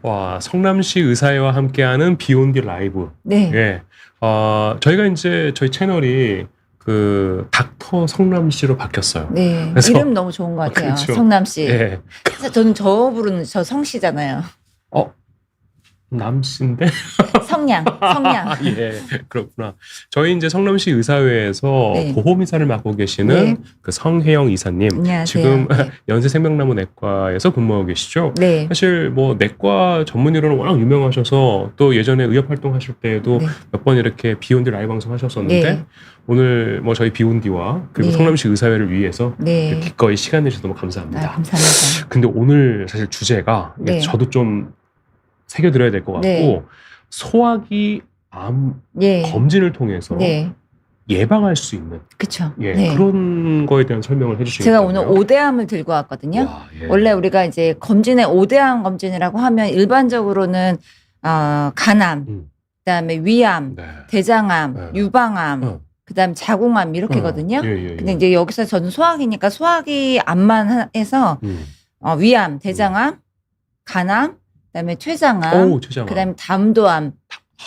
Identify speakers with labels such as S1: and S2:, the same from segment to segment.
S1: 와, 성남시 의사회와 함께하는 비욘디 라이브.
S2: 네.
S1: 예. 저희가 이제 저희 채널이 그 닥터 성남시로 바뀌었어요.
S2: 네.
S1: 그래서-
S2: 이름 너무 좋은 것 같아요.
S1: 그렇죠.
S2: 성남씨.
S1: 예.
S2: 그래서 저는 저 부르는 저 성씨잖아요.
S1: 남씨인데?
S2: 성냥.
S1: 예, 그렇구나. 저희 이제 성남시 의사회에서
S2: 네.
S1: 보험이사를 맡고 계시는
S2: 네.
S1: 그 성혜영 이사님.
S2: 안녕하세요.
S1: 지금
S2: 네.
S1: 연세생명나무 내과에서 근무하고 계시죠?
S2: 네.
S1: 사실 뭐 내과 전문의로는 워낙 유명하셔서 또 예전에 의협 활동하실 때에도
S2: 네.
S1: 몇 번 이렇게 비욘디 라이브 방송 하셨었는데
S2: 네.
S1: 오늘 뭐 저희 비욘디와 그리고
S2: 네.
S1: 성남시 의사회를 위해서
S2: 네.
S1: 기꺼이 시간 내주셔서 너무 감사합니다.
S2: 감사합니다.
S1: 근데 오늘 사실 주제가 이게
S2: 네.
S1: 저도 좀 새겨드려야 될 것 같고
S2: 네.
S1: 소화기 암
S2: 예.
S1: 검진을 통해서
S2: 네.
S1: 예방할 수 있는
S2: 그쵸.
S1: 예,
S2: 네.
S1: 그런 거에 대한 설명을 해주시겠다고요?
S2: 제가 오늘 5대암을 들고 왔거든요.
S1: 와, 예.
S2: 원래 우리가 이제 검진에 5대암 검진이라고 하면 일반적으로는 간암, 그다음에 위암,
S1: 네.
S2: 대장암,
S1: 네.
S2: 유방암,
S1: 어.
S2: 그다음에 자궁암 이렇게거든요.
S1: 예.
S2: 근데 이제 여기서 저는 소화기니까 소화기 암만 해서 위암, 대장암, 간암, 그다음에 췌장암,
S1: 오, 최장암.
S2: 그다음에 담도암.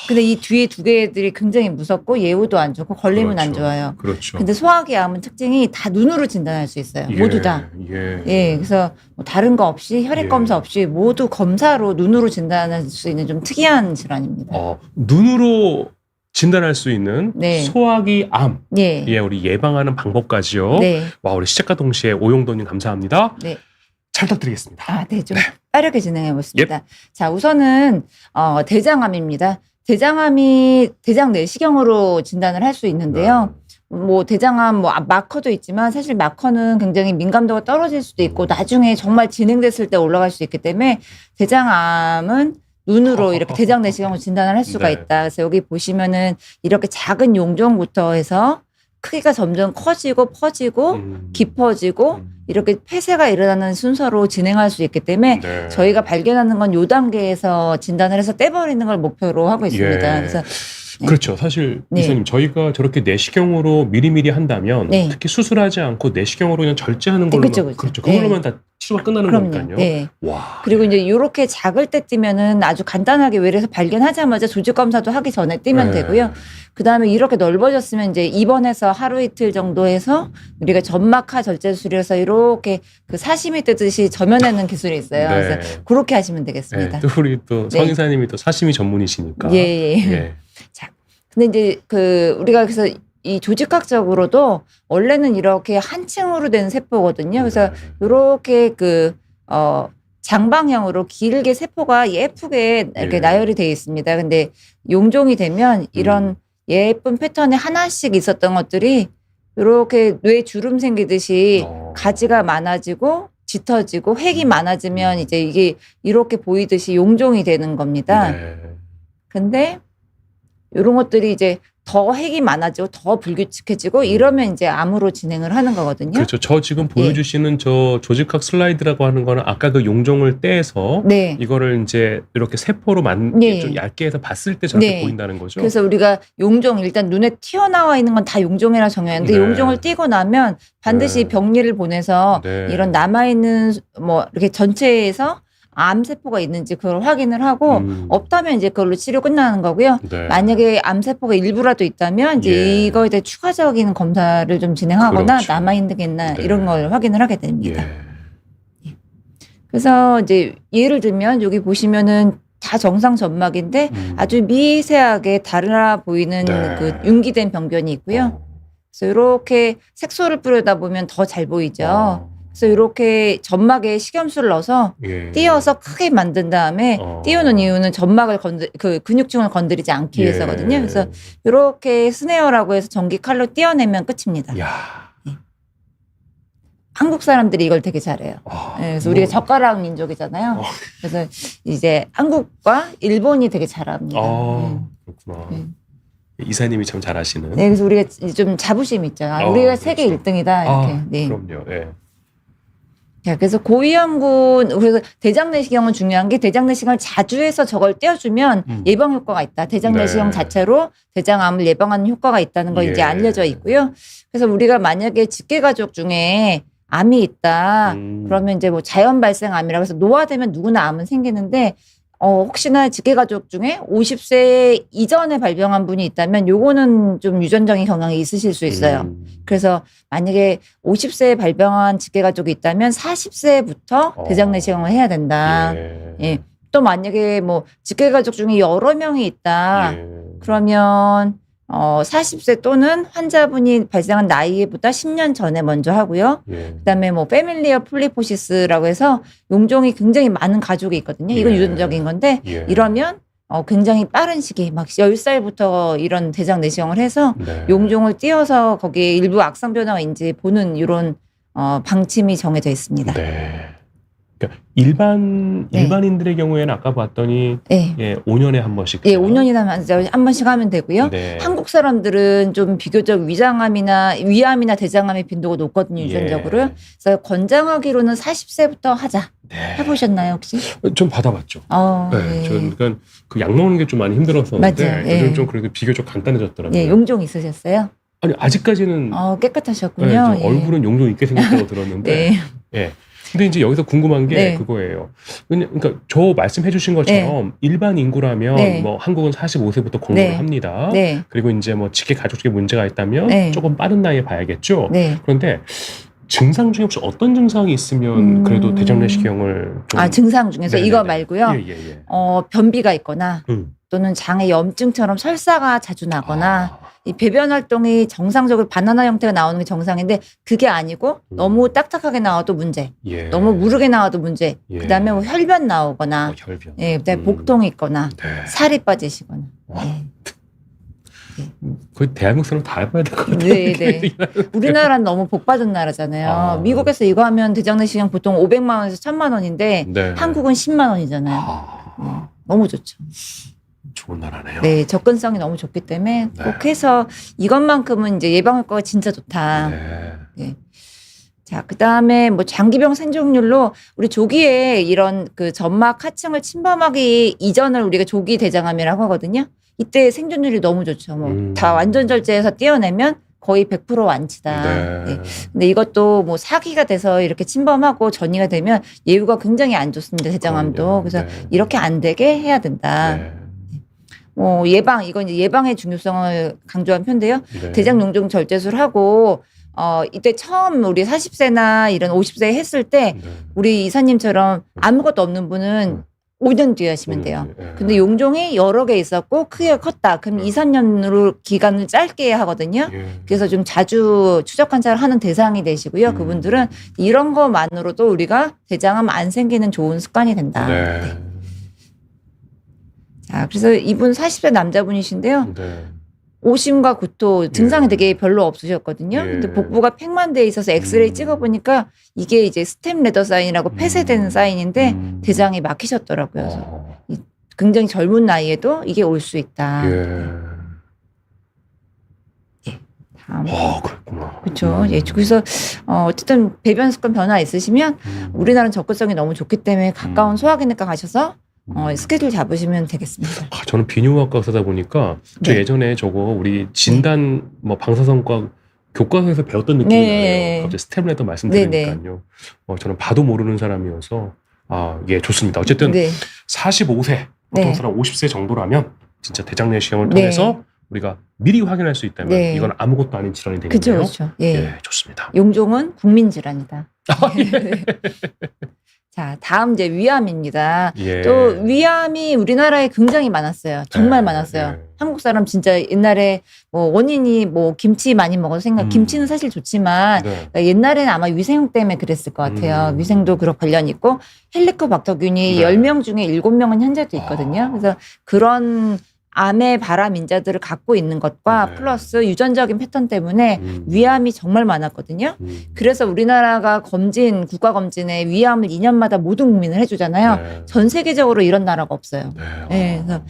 S2: 근데 이 뒤에 두 개들이 굉장히 무섭고 예후도 안 좋고 걸리면 안
S1: 그렇죠.
S2: 좋아요.
S1: 그렇죠.
S2: 근데 소화기 암은 특징이 다 눈으로 진단할 수 있어요. 모두 다.
S1: 예.
S2: 예, 그래서 뭐 다른 거 없이 혈액
S1: 예.
S2: 검사 없이 모두 검사로 눈으로 진단할 수 있는 좀 특이한 질환입니다.
S1: 눈으로 진단할 수 있는
S2: 네.
S1: 소화기 암.
S2: 예.
S1: 예, 우리 예방하는 방법까지요.
S2: 네.
S1: 와, 우리 시작과 동시에 오용도님 감사합니다.
S2: 네.
S1: 잘 부탁드리겠습니다.
S2: 네, 좀 빠르게 진행해 보겠습니다. 자, 우선은 대장암입니다. 대장암이 대장 내시경으로 진단을 할 수 있는데요. 뭐 대장암 마커도 있지만 사실 마커는 굉장히 민감도가 떨어질 수도 있고 나중에 정말 진행됐을 때 올라갈 수 있기 때문에 대장암은 눈으로 이렇게 대장 내시경으로 진단을 할 수가
S1: 네.
S2: 있다. 그래서 여기 보시면은 이렇게 작은 용종부터 해서 크기가 점점 커지고 퍼지고 깊어지고 이렇게 폐쇄가 일어나는 순서로 진행할 수 있기 때문에
S1: 네.
S2: 저희가 발견하는 건 요 단계에서 진단을 해서 떼버리는 걸 목표로 하고 있습니다.
S1: 예.
S2: 그래서
S1: 그렇죠. 사실
S2: 네.
S1: 이사님 저희가 저렇게 내시경으로 미리미리 한다면
S2: 네.
S1: 특히 수술하지 않고 내시경으로 그냥 절제하는 걸로
S2: 그렇죠.
S1: 그렇죠. 그걸로만 다 치료가 끝나는
S2: 그럼요.
S1: 거니까요.
S2: 네.
S1: 와.
S2: 그리고 이제 이렇게 작을 때 뛰면은 아주 간단하게 외래에서 발견하자마자 조직 검사도 하기 전에 뛰면
S1: 네.
S2: 되고요. 그 다음에 이렇게 넓어졌으면 이제 입원해서 하루 이틀 정도 해서 우리가 점막하 절제술에서 이렇게 그 사시미 뜨듯이 점여내는 기술이 있어요.
S1: 네.
S2: 그래서 그렇게 하시면 되겠습니다.
S1: 또 우리 또
S2: 네.
S1: 성이사님이 또 사시미 전문이시니까.
S2: 예. 자, 근데 이제 우리가 그래서 이 조직학적으로도 원래는 이렇게 한 층으로 된 세포거든요. 그래서 이렇게 장방형으로 길게 세포가 예쁘게 이렇게
S1: 예.
S2: 나열이 되어 있습니다. 근데 용종이 되면 이런 예쁜 패턴에 하나씩 있었던 것들이 이렇게 뇌 주름 생기듯이 가지가 많아지고 짙어지고 획이 많아지면 이제 이게 이렇게 보이듯이 용종이 되는 겁니다.
S1: 네.
S2: 근데 이런 것들이 이제 더 핵이 많아지고 더 불규칙해지고 이러면 이제 암으로 진행을 하는 거거든요.
S1: 그렇죠. 저 지금 보여주시는 저 조직학 슬라이드라고 하는 거는 아까 그 용종을 떼서
S2: 네.
S1: 이거를 이제 이렇게 세포로
S2: 네.
S1: 좀 얇게 해서 봤을 때 저렇게
S2: 네.
S1: 보인다는 거죠.
S2: 그래서 우리가 용종 일단 눈에 튀어나와 있는 건 다 용종이라 정해야하는데
S1: 네.
S2: 용종을 띄고 나면 반드시
S1: 네.
S2: 병리를 보내서
S1: 네.
S2: 이런 남아있는 뭐 이렇게 전체에서 암세포가 있는지 그걸 확인을 하고 없다면 이제 그걸로 치료 끝나는 거고요.
S1: 네.
S2: 만약에 암세포가 일부라도 있다면 이제
S1: 예.
S2: 이거에 대해 추가적인 검사를 좀 진행하거나
S1: 그렇죠.
S2: 남아있는 게 있나
S1: 네.
S2: 이런 걸 확인을 하게 됩니다.
S1: 예.
S2: 그래서 이제 예를 들면 여기 보시면은 다 정상 점막인데 아주 미세하게 달아 보이는
S1: 네.
S2: 그 융기된 병변이 있고요. 그래서 이렇게 색소를 뿌려다 보면 더 잘 보이죠. 그래서 이렇게 점막에 식염수를 넣어서
S1: 예.
S2: 띄어서 크게 만든 다음에 띄우는 이유는 점막을 그 근육층을 건드리지 않기
S1: 예.
S2: 위해서거든요. 그래서 이렇게 스네어라고 해서 전기 칼로 띄어내면 끝입니다.
S1: 야.
S2: 한국 사람들이 이걸 되게 잘해요. 네, 그래서 우리가 젓가락 민족이잖아요. 그래서 이제 한국과 일본이 되게 잘합니다.
S1: 그렇구나.
S2: 네.
S1: 이사님이 참 잘하시는.
S2: 네, 그래서 우리가 좀 자부심 있죠. 우리가 세계
S1: 그렇죠.
S2: 1등이다 이렇게. 네.
S1: 그럼요. 예.
S2: 자, 그래서 고위험군 그래서 대장 내시경은 중요한 게 대장 내시경을 자주 해서 저걸 떼어주면 예방 효과가 있다. 대장
S1: 네.
S2: 내시경 자체로 대장암을 예방하는 효과가 있다는 거 이제
S1: 예.
S2: 알려져 있고요. 그래서 우리가 만약에 직계 가족 중에 암이 있다. 그러면 이제 뭐 자연 발생 암이라고 해서 노화되면 누구나 암은 생기는데 혹시나 직계가족 중에 50세 이전에 발병한 분이 있다면 요거는 좀 유전적인 경향이 있으실 수 있어요. 그래서 만약에 50세에 발병한 직계가족이 있다면 40세부터 대장 내시경을 해야 된다. 예. 또 만약에 뭐 직계가족 중에 여러 명이 있다. 그러면 40세 또는 환자분이 발생한 나이보다 10년 전에 먼저 하고요. 그다음에 뭐 패밀리어 폴리포시스라고 해서 용종이 굉장히 많은 가족이 있거든요. 이건 유전적인 건데 이러면 굉장히 빠른 시기 막 10살부터 이런 대장 내시경을 해서 용종을 띄워서 거기에 일부 악성 변화가 인지 보는 이런 방침이 정해져 있습니다.
S1: 네. 그러니까 일반인들의 경우에는 아까 봤더니 예, 5년에 한 번씩.
S2: 예, 5년이나 한 번씩 하면 되고요.
S1: 네.
S2: 한국 사람들은 좀 비교적 위암이나 대장암의 빈도가 높거든요, 유전적으로. 그래서 권장하기로는 40세부터 하자. 해보셨나요, 혹시?
S1: 좀 받아봤죠. 네. 저는 그러니까 그 약 먹는 게 좀 많이 힘들었었는데 요즘 좀 그래도 비교적 간단해졌더라고요.
S2: 예, 용종 있으셨어요?
S1: 아니 아직까지는
S2: 깨끗하셨군요.
S1: 네, 얼굴은 용종 있게 생겼다고 들었는데. 예. 근데 이제 여기서 궁금한 게 그거예요. 그러니까 저 말씀해주신 것처럼 일반 인구라면 뭐 한국은 45세부터 권고를 합니다. 그리고 이제 뭐 직계 가족 중에 문제가 있다면 조금 빠른 나이에 봐야겠죠. 그런데 증상 중에 혹시 어떤 증상이 있으면 그래도 대장 내시경을 좀
S2: 증상 중에서 이거 말고요. 변비가 있거나 또는 장에 염증처럼 설사가 자주 나거나 이 배변 활동이 정상적으로 바나나 형태가 나오는 게 정상인데 그게 아니고 너무 딱딱하게 나와도 문제, 너무 무르게 나와도 문제, 그다음에 뭐 혈변 나오거나, 그다음에 복통이 있거나, 살이 빠지시거나.
S1: 거의 대한민국 사람 다 해봐야 될 것 같아요.
S2: 네. 우리나라는 너무 복 받은 나라잖아요. 미국에서 이거 하면 대장 내시경 보통 500만 원에서 1000만 원인데 한국은 10만 원이잖아요. 너무 좋죠.
S1: 좋은 나라네요.
S2: 네, 접근성이 너무 좋기 때문에 꼭 해서 이것만큼은 이제 예방효과가 진짜 좋다. 자, 그 다음에 뭐 장기병 생존율로 우리 조기에 이런 그 점막 하층을 침범하기 이전을 우리가 조기 대장암이라고 하거든요. 이때 생존율이 너무 좋죠. 뭐 다 완전 절제해서 떼어내면 거의 100% 완치다. 근데 이것도 뭐 사기가 돼서 이렇게 침범하고 전이가 되면 예후가 굉장히 안 좋습니다. 대장암도. 그래서 이렇게 안 되게 해야 된다. 이건 이제 예방의 중요성을 강조한 편인데요. 대장 용종 절제술 하고, 이때 처음 우리 40세나 이런 50세 했을 때, 우리 이사님처럼 아무것도 없는 분은 5년 뒤에 하시면 돼요. 근데 용종이 여러 개 있었고, 크게 컸다. 그럼 2, 3년으로 기간을 짧게 하거든요. 그래서 좀 자주 추적 관찰을 하는 대상이 되시고요. 그분들은 이런 것만으로도 우리가 대장암 안 생기는 좋은 습관이 된다. 자, 그래서 이분 40세 남자분이신데요. 오심과 구토 증상이 되게 별로 없으셨거든요. 근데 복부가 팽만돼 있어서 엑스레이 찍어보니까 이게 이제 스템 레더 사인이라고 폐쇄된 사인인데 대장이 막히셨더라고요. 그래서 굉장히 젊은 나이에도 이게 올 수 있다. 다음.
S1: 그랬구나.
S2: 그렇죠. 그래서 어쨌든 배변 습관 변화 있으시면 우리나라는 접근성이 너무 좋기 때문에 가까운 소화기내과 가셔서 스케줄 잡으시면 되겠습니다.
S1: 저는 비뇨기과 의사다 보니까 저 예전에 저거 우리 진단 뭐 방사선과 교과서에서 배웠던 느낌이 나요. 갑자기 스텝 레더 말씀드리니까요. 저는 봐도 모르는 사람이어서 좋습니다. 어쨌든 45세 보통 사람 50세 정도라면 진짜 대장 내시경을 통해서 우리가 미리 확인할 수 있다면 이건 아무것도 아닌 질환이 되겠네요.
S2: 그렇죠.
S1: 좋습니다.
S2: 용종은 국민 질환이다. 자, 다음 이제 위암입니다. 또 위암이 우리나라에 굉장히 많았어요. 정말 많았어요. 한국 사람 진짜 옛날에 뭐 원인이 뭐 김치 많이 먹어서 김치는 사실 좋지만 그러니까 옛날에는 아마 위생 때문에 그랬을 것 같아요. 위생도 그런 관련이 있고 헬리코박터균이 10명 중에 7명은 현재도 있거든요. 그래서 그런 암의 바람 인자들을 갖고 있는 것과 플러스 유전적인 패턴 때문에 위암이 정말 많았거든요. 그래서 우리나라가 국가 검진에 위암을 2년마다 모든 국민을 해주잖아요. 전 세계적으로 이런 나라가 없어요. 그래서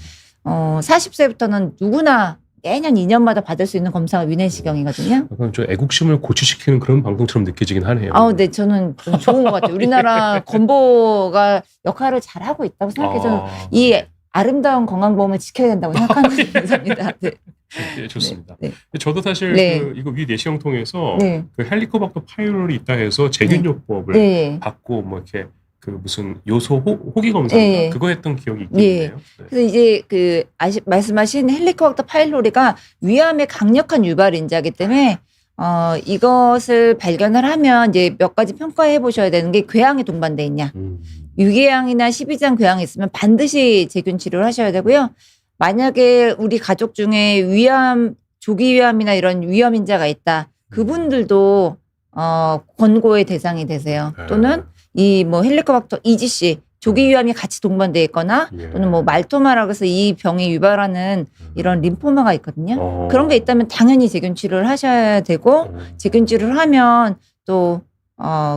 S2: 40세부터는 누구나 매년 2년마다 받을 수 있는 검사가 위내시경이거든요.
S1: 약간 저 애국심을 고취시키는 그런 방송처럼 느껴지긴 하네요.
S2: 네, 저는 좀 좋은 것 같아요. 우리나라 건보가 역할을 잘하고 있다고 생각해요. 저는 이 아름다운 건강보험을 지켜야 된다고 생각하는 분입니다.
S1: 좋습니다. 저도 사실 이거 위 내시경 통해서 그 헬리코박터 파이로리 있다 해서 제균요법을 받고 뭐 이렇게 그 무슨 요소 호기 검사
S2: 예.
S1: 그거 했던 기억이 있긴
S2: 예.
S1: 있네요. 네.
S2: 그래서 이제 그 말씀하신 헬리코박터 파일로리가 위암의 강력한 유발인자이기 때문에 이것을 발견을 하면 이제 몇 가지 평가해 보셔야 되는 게 궤양이 동반돼 있냐. 유궤양이나 12장 궤양이 있으면 반드시 제균 치료를 하셔야 되고요. 만약에 우리 가족 중에 조기 위암이나 이런 위험인자가 있다. 그분들도 권고의 대상이 되세요. 또는 이 뭐 헬리코박터 EGC 조기 위암이 같이 동반돼 있거나 또는 뭐 말토마라고 해서 이 병이 유발하는 이런 림포마가 있거든요. 그런 게 있다면 당연히 제균 치료를 하셔야 되고 제균 치료를 하면 또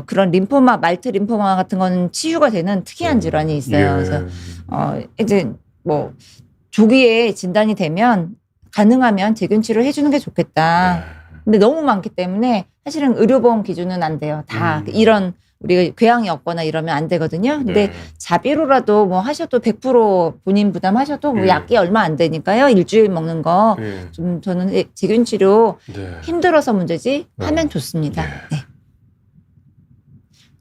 S2: 그런 림포마, 말트 림포마 같은 거는 치유가 되는 특이한 질환이 있어요. 그래서 이제 뭐 조기에 진단이 되면 가능하면 제균 치료를 해주는 게 좋겠다. 근데 너무 많기 때문에 사실은 의료보험 기준은 안 돼요. 다 이런 우리가 궤양이 없거나 이러면 안 되거든요. 근데 자비로라도 뭐 하셔도 100% 본인 부담하셔도 뭐 약이 얼마 안 되니까요. 일주일 먹는 거 좀 저는 제균 치료 힘들어서 문제지 하면 좋습니다. 네.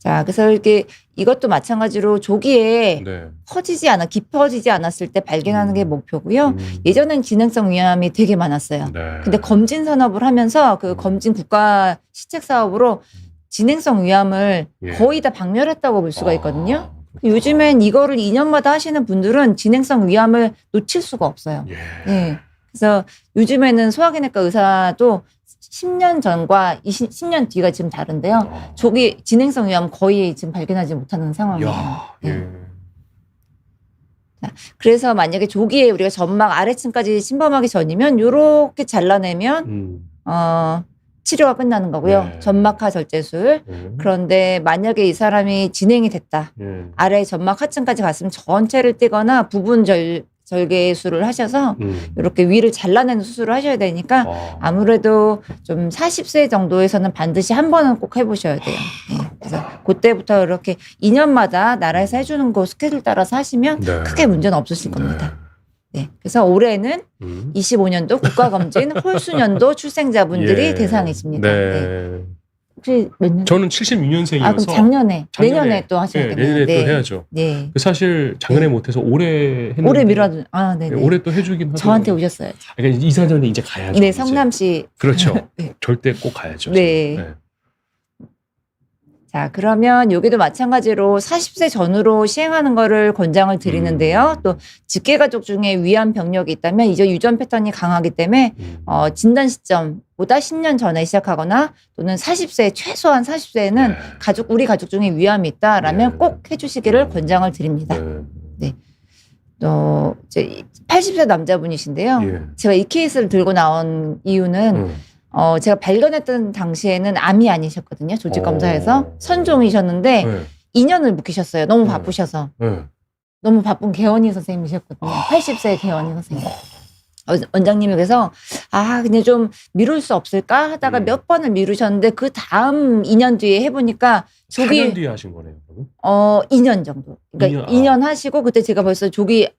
S2: 자, 그래서 이렇게 이것도 마찬가지로 조기에 깊어지지 않았을 때 발견하는 게 목표고요. 예전엔 진행성 위암이 되게 많았어요. 근데 검진 산업을 하면서 그 검진 국가 시책 사업으로 진행성 위암을 거의 다 박멸했다고 볼 수가 있거든요. 요즘엔 이거를 2년마다 하시는 분들은 진행성 위암을 놓칠 수가 없어요. 네. 그래서 요즘에는 소화기내과 의사도 10년 전과 10년 뒤가 지금 다른데요. 조기 진행성 위암 거의 지금 발견하지 못하는 상황이에요. 자, 그래서 만약에 조기에 우리가 점막 아래층까지 침범하기 전이면 요렇게 잘라내면 치료가 끝나는 거고요. 점막하 절제술. 그런데 만약에 이 사람이 진행이 됐다. 아래 점막 하층까지 갔으면 전체를 떼거나 부분 절개술을 하셔서 이렇게 위를 잘라내는 수술을 하셔야 되니까 아무래도 좀 40세 정도에서는 반드시 한 번은 꼭 해보셔야 돼요. 그래서 그때부터 이렇게 2년마다 나라에서 해주는 거 스케줄 따라서 하시면 크게 문제는 없으실 겁니다. 네. 그래서 올해는 25년도 국가검진 홀수년도 출생자분들이 대상이십니다. 혹시 몇 년?
S1: 저는 76년생이어서.
S2: 그럼 작년에 내년에 또 하셔야겠네요.
S1: 내년에 또 해야죠. 사실 작년에 못해서 올해 했는데.
S2: 올해 미뤄둔. 네네.
S1: 올해 또 해주긴 하죠.
S2: 저한테 오셨어요.
S1: 그러니까 이사전에 이제 가야죠.
S2: 네, 성남시.
S1: 그렇죠. 절대 꼭 가야죠.
S2: 네. 자, 그러면 여기도 마찬가지로 40세 전후로 시행하는 거를 권장을 드리는데요. 또 직계가족 중에 위암 병력이 있다면 이제 유전 패턴이 강하기 때문에 진단 시점보다 10년 전에 시작하거나 또는 40세 최소한 40세에는 우리 가족 중에 위암이 있다라면 꼭 해주시기를 권장을 드립니다. 네. 이제 80세 남자분이신데요. 제가 이 케이스를 들고 나온 이유는 제가 발견했던 당시에는 암이 아니셨거든요. 조직검사에서 선종이셨는데 2년을 묵히셨어요. 너무 바쁘셔서. 너무 바쁜 개원이 선생님이셨거든요. 80세 개원이 선생님. 원장님이 그래서 그냥 좀 미룰 수 없을까 하다가 몇 번을 미루셨는데 그 다음 2년 뒤에 해보니까
S1: 4년 뒤에 하신 거네요.
S2: 2년 정도. 그러니까 2년 하시고 그때 제가 벌써 조기